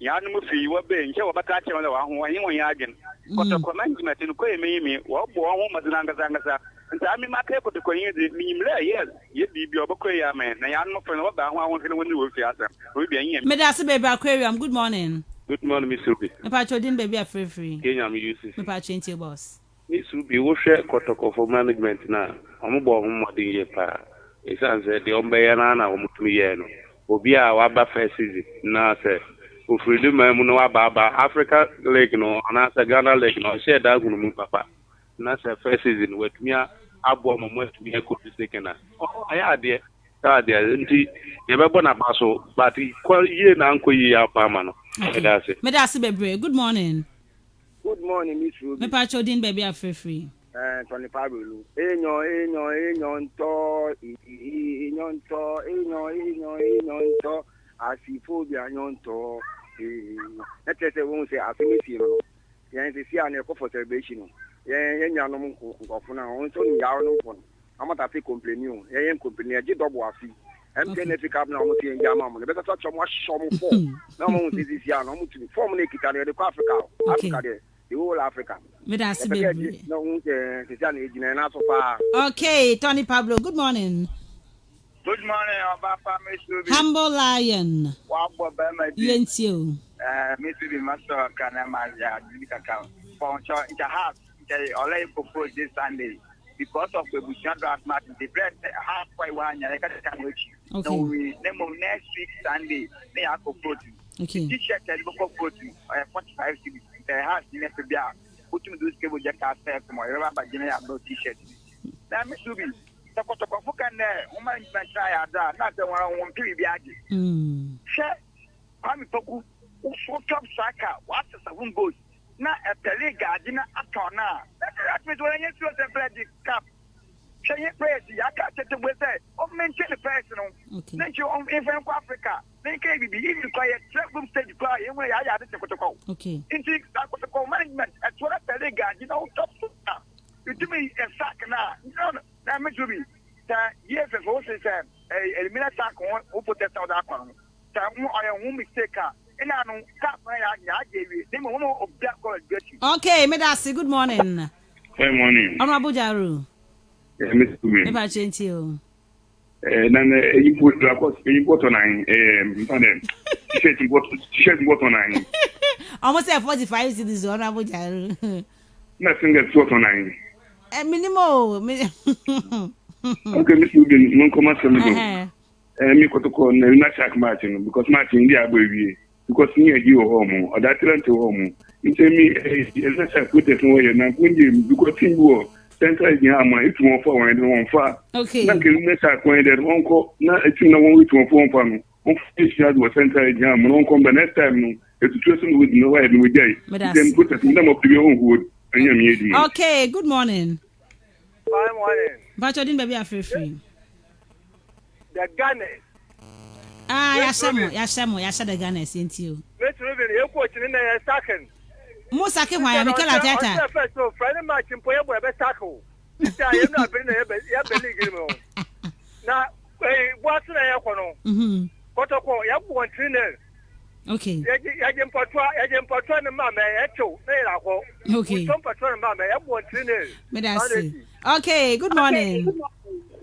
Yanumu fee, what being show about catching on the one who are again. But the commandment in Quay me, what born woman Zanga. And I mean, my paper to coin the meme, yes, yet be your Bokoya man. I am not for what I want to win with the other. Medasi baby aquarium, good morning. Good morning, Miss Ruby. Me patcho din baby a free. Kenya me uses. Me patcho into boss. Miss Ruby, we share protocol for management now. I'm born modern year pa. It's answered the Ombayana or Mutuyeno. Obia Waba first season. Now, sir. For freedom, Baba Africa Lake, no, and answer Ghana Lake, no, share that with Papa. Now, sir, first season with me, I bought my most to be a good second. Oh, I had there. Never born a basso, but he called ye and uncle ye up, Pamano. Medasi baby, good morning. Good morning, Miss Ruby. Me patcho din baby a free. Tony Pablo. Enyo, Asiphobia, nyonto. Let's say, won't say, I finish you. Yan is here and for celebration. Yan Yanom of now, on Tony Yarno. I'm not a fake complain. Yan company, a jit of waffy. I'm going to pick up now in Yamam. The better touch of what shom for. No one is this year, no to form Nicky, the Africa. The whole Africa. Okay, Tony Pablo, good morning. Good morning, Papa, Miss Humble Lion. Yes, you. Miss Master Kanamaja, Jimika, Poncho, in the house, they already proposed this Sunday because of the Bushan draft match. The bread halfway one, I got to come with you. Okay. So we next week Sunday, they are proposing. Okay. T-shirt, they look proposing. I have 45 cities. They have in FBI. Put him to this cable just as fair from my rubber general no T-shirt. Now, Miss Ruby. The Kotokofukan there, woman try not the one on one period. Share, I'm Toku, who so top saka, what's the seven goes. Not a Telega, dinner at Tona. That's me when you throw the bread cup. Shall you praise the Yaka to with it, or mention the personal. Let your own infant Africa. Then can be even quiet, room stage cry, and where I added the Kotoko. Okay. In six, that was the management at what a Telega, top. You do me a sack now. No. Now, Miss Ruby, years ago, says a minute sack who put that out that one. I am one mistake. And I don't cut my eye. Gave you. They won't of that call get you. Okay, Medasi, good morning. Good morning. I'm Abu Jaru. Miss Ruby. If I change you. Then you put the cost, you put on 9. T-shirt what on 9. Almost 45 cities on Abu Jaru. Nothing that's what on 9. Minimo. Okay, Miss Ruby, non comment ça me me kotoko na check matching because matching dia baby because me agi o home or that talent o home it me let's say put it no na kunje because thing go central dia ama it won for one fa okay na ke me sa ko there won ko na it na won it won for no on fish has was central dia ama no come the next time no it situation with no way no dey then put it na mo be on hood. Okay, good morning. Good morning. But you didn't baby a free. The Ghana. Yasamo, the Ghana sent you. Let's live in the airport in a second. Most I can why I'm a tata. So, Friday match in Pueblo, a tackle. I am not been a now, what's the airport? Protocol, you have one trainer. Okay. Agent Patron and Mamma, Echo, okay. Some Patron Mamma, everyone trainer. Okay, good morning.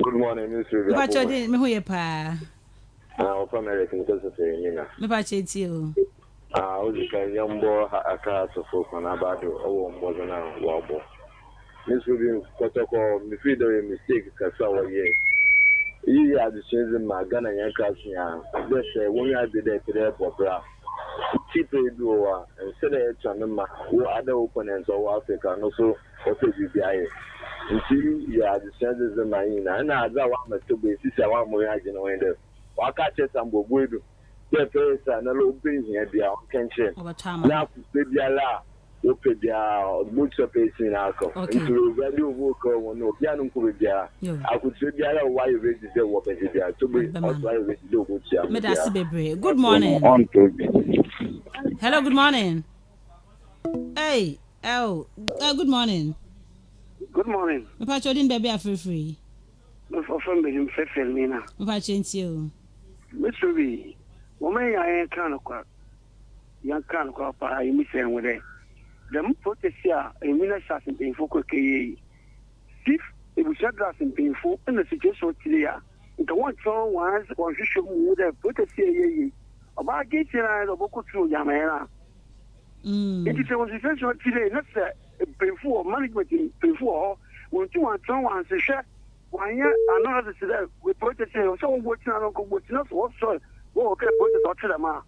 Good morning, Mr. But you didn't know your pa. From American, because of the me patch it you. I was a young boy, a class of folk on about more than a wobble. Miss Ruby, protocol, me feed a mistake, because our year. You are the change in my gun and your class. Let's say, when I did that to the airport, cheap do and send it to them who other opponents of Africa, and also what is the until you are the changes in my inn. And I want to be sister one more agent on them. Why can't you some go do? The first and a little bit here, they are cancer. Now, baby, Allah. Open their boots of pace in alcohol. Into value vocal, no piano could be there. I could say, why you ready to what is there to be why you ready to do. Good morning. Hello, good morning. Hey, good morning. Good morning. Me pa chodin baby afrefree. Me for from be him fefel me na. Me pa chenti o. Mr. B. Woman ya kan kwa. Yan kan kwa pa yi mi sen with it. Dem protest ya e mi na shas in foko ke. If it was grass in painful in the situation today. Nka one song once one show mu the protest ye. About getting a book through Yamera. It is a situation today, not painful management painful. When you want someone to share, one year another today, we protest someone watching and uncle watching us also. Well, okay, protest or Chilama.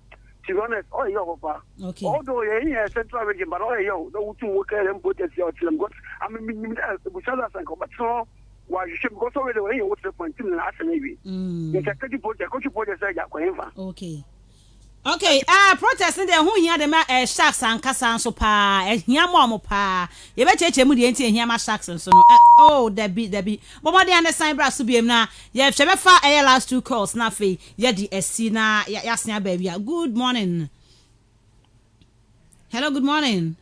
To be honest, all your papa. Okay. Although you're in central region, but all you don't work and protest your children. I mean, we shall have some but so. Why you should go so away the what's the point in the maybe? You can project, okay. Okay, protesting the who here the sharks and casan so pa, here more pa. You better check mu the enti here ma sharks and so no. Oh, that be. But what they understand bra so be na. You have fa last 2 calls na fe. Ya di SC na ya snya baby. Good morning. Hello, good morning.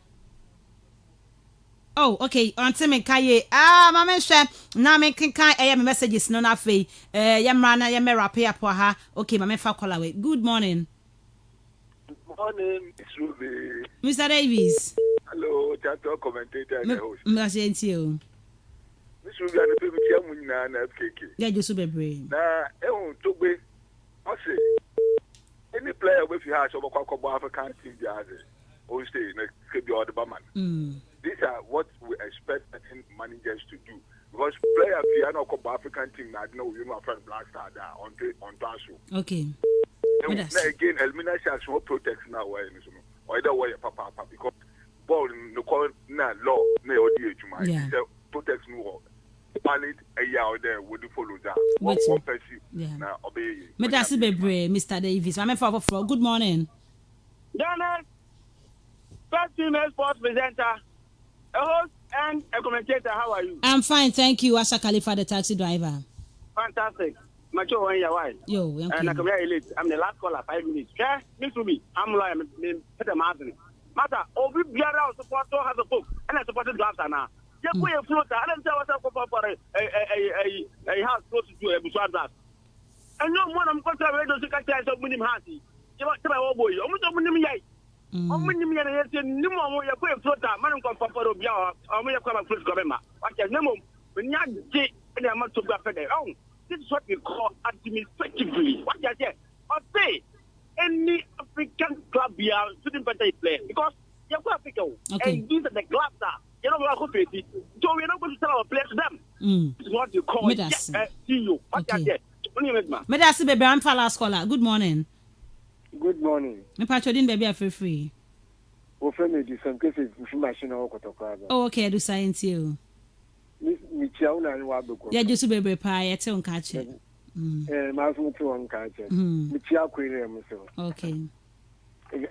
Oh, okay. Until me kaye. Mama share. Na me kan me messages no na fe. Ya mra na ya me rap ya po ha. Okay, mama fa call away. Good morning. Morning, Miss Ruby. Mr. Davis. Hello, Chato commentator and the host. Miss Ruby, and the baby Chamun and FKK. Yeah, you super brave. Now, to be, I say, any player with your house over African team, the other, or stay in the other Baman. These are what we expect managers to do. Because player piano African team, I know you know friend Black Star there on Tasso. Okay. Now again, Elmina Sharks will protect now, or either way, Papa, because ball in the call now law, no audio to protect no valid a year there would follow that. One person now obey. Mr. Davis, I'm for good morning. Daniel, first female sports presenter, a host and a commentator. How are you? I'm fine, thank you. Asha Khalifa, the taxi driver. Fantastic. Macho one year wide. Yo, and I come here late. I'm the last caller, 5 minutes. Okay, Miss Ruby, I'm like Peter Martin. Matter, Obi Biara support has a book, and I supported Drafter now. You put a floater. I don't tell what's up for a house close to a Bushra draft. And no one I'm going to radio to catch up with him. Hansi, you want to my old boy. Almost open him yet. Almost him yet. No more. You put a floater. Man, come for Biara. I'm going to come and first government. What is no more? When you get and I'm not to go for their own. This is what we call administratively. What you say? Or say any African club here shouldn't better play because you're African. And these are the clubs that you know we are competing. So we're not going to sell our players to them. This is what you call CEO. What you say? Medasi baby, I'm for last caller. Good morning. Good morning. Me patchodin baby are free. O friend me some cases machine or kotokwa. Oh, okay, do science you. Mi chia una ni wa beko. Ya Josu bebe pa ya te on ka che. Ma so to on ka che. Mi chia kwere am so. Okay.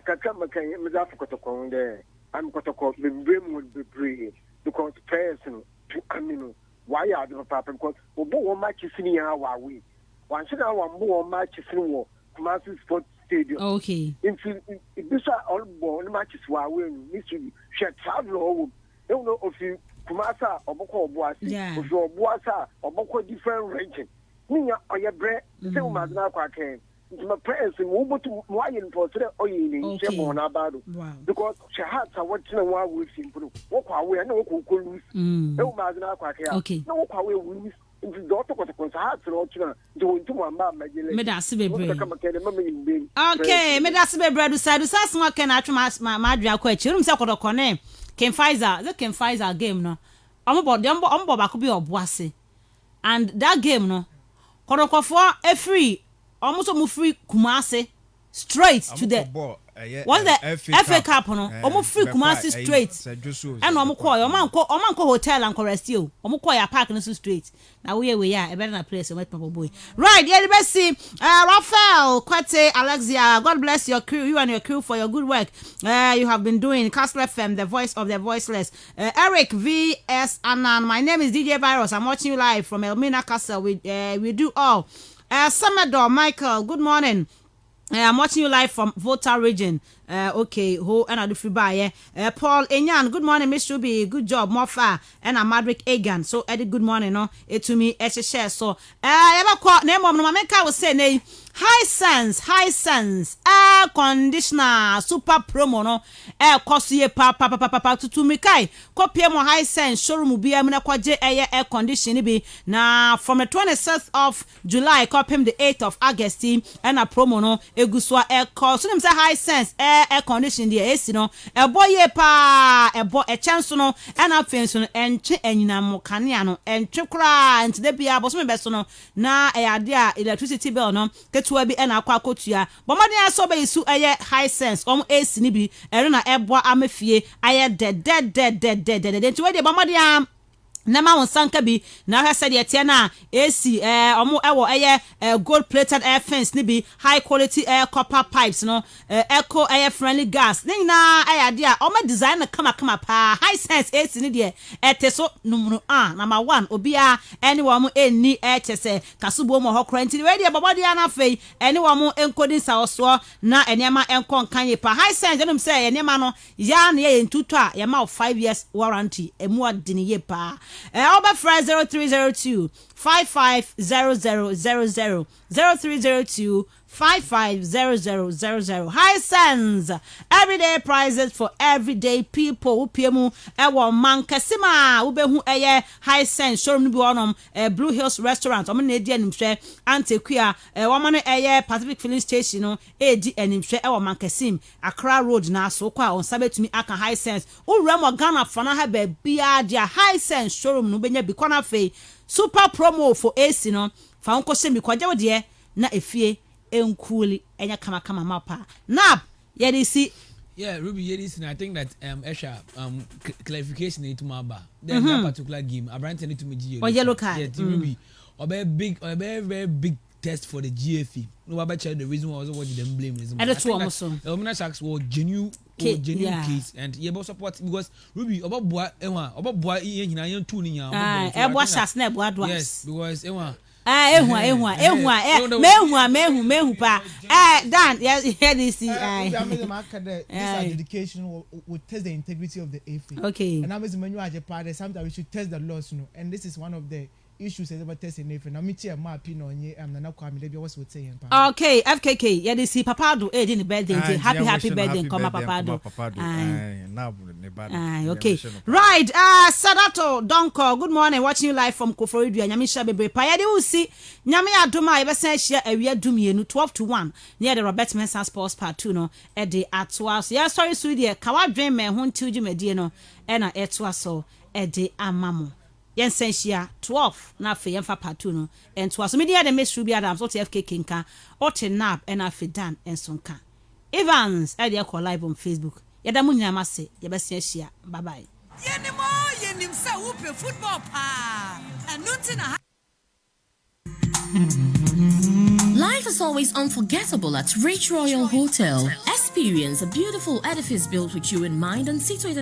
Kaka makan mi da fokotoko nde. Am kotoko bebe mu bebe because person to amino. Why are the papa because obo wo match sini ya wa we. Wan shi na wa mbo wo match sini wo Kumasi Sports Stadium. Okay. Into bisa all born matches wa we ni su she travel o. You know of you Kumasa oboko obuasi ojo obuasa oboko different region niya oyebre se umazna kwa ken my parents mo botu mo ayin for say oyini che mo na bado because she had what na wa we simple wo kwa we na wo ko lose e umazna kwa ken na wo kwa we lose into do to ko sa hat ro tuna do ntu mo amba magele me da se bebre okay me da se bebre do sa small ken atwa ma adwa kwa chi rum se kodoko ne Ken Pfizer game no. Ombo ba ko bi oboase. And that game no. Kodokofo e free. Almost mu free Kumasi straight to the what's the FA Cup no. Omo free Kumasi straight. And omo call hotel and rest you. Omo call ya park no straight. Now we ya e better na place met papa boy. Right, yeah, the best see Raphael, Kwete, Alexia. God bless your crew, you and your crew for your good work. You have been doing Castle FM, the voice of the voiceless. Eric VS Anan. My name is DJ Virus. I'm watching you live from Elmina Castle. We do all. Samador Michael, good morning. I'm watching you live from Volta region. Okay, ho and the free buy. Paul Enyan, good morning, Miss Ruby. Good job, Mofa and a Madrick Egan. So Eddie, good morning, no. It to me as a share. So ever caught name of Mameka was saying high sense, air conditioner, super promo no, air cost ye papa to me kai. Copy more high sense showroom be a kwaje air conditioner be now from the 26th of July, copy him the 8th of August and a promo no eguswa air cost. So them say high sense air condition the AC no a boy ye pa a boy a chance no and a fence no and mokaniano and chukra and the bia boss me best no na a idea electricity bill no ketua bi na akwa kotua bomade aso be su aye high sense AC ni bi ere na ebo amafie aye dead nti we de bomade am na ma won sanka bi na hwese de tie na AC omo ewo eye gold plated air fence ni bi high quality air copper pipes no eco air friendly gas ni na aya de a omo design na kama pa high sense AC ni de eteso numero number 1 obia any wo mo enni etese kasubo mo hokra nti we de babode na fei any wo mo encoding sawoso na enema enkon kanye pa high sense dem say enema no ya na ye ntutu a ye ma 5 years warranty emu adini ye pa Albert Fry 0302 550000 0302 550000 high sense everyday prices for everyday people upiemu ewo mankasima ubehu eye high sense showroom bi onom Blue Hills restaurant omo na edi animhwe antekua woman eye Pacific filling station no edi animhwe ewo mankasim Accra road na so kwa on sabetumi aka high sense owura mo Ghana fana ha ba bia dia high sense showroom no benya bi kwana fe super promo for AC no fa onko se mi kwaje wode na efie enkuli enya kama mapa nap yedisi Ruby yedisi and I think that Esha clarification into my bar there's that particular game Abrante need to me yellow card Ruby or very big test for the GFE no about the reason why what did them blame is and the two almost Elmina Sharks were genuine case and you about support because Ruby about boy nyina yan two ni yan ebo shas na ebo adwa yes because mehu pa Dan here this this dedication will test the integrity of the AFA. Okay. And I'm as menu as a part sometimes we should test the laws, and this is one of the issues about testing AFA. Now me cheer my opinion on you and na kwame dey was what saying. Okay, FKK, yeah this papa do in the birthday happy birthday come papa do. Okay. Right, Sadato Donko, good morning. Watching you live from Koforidua. Nyamisha Bebe. Pa de usi. Nyame adoma e be sen hia awia dumienu 12-1 near the Robert Mensah Sports Part 2 no e de atwa so. Yeah, sorry so de kawadwen me ho ntiw dwumade no e na etwa so e de amamo. Yen sen hia 12 na fe yemfa Part 2 no entwa so. Me de the Miss Ruby Adams so FKK nka otenap e na fe dan ensonka. Evans e de call live on Facebook. Yada mu nyama se yebese hia. Bye bye. Yenim se wupe football pa. Enutina. Life is always unforgettable at Rich Royal Hotel. Experience a beautiful edifice built with you in mind and situated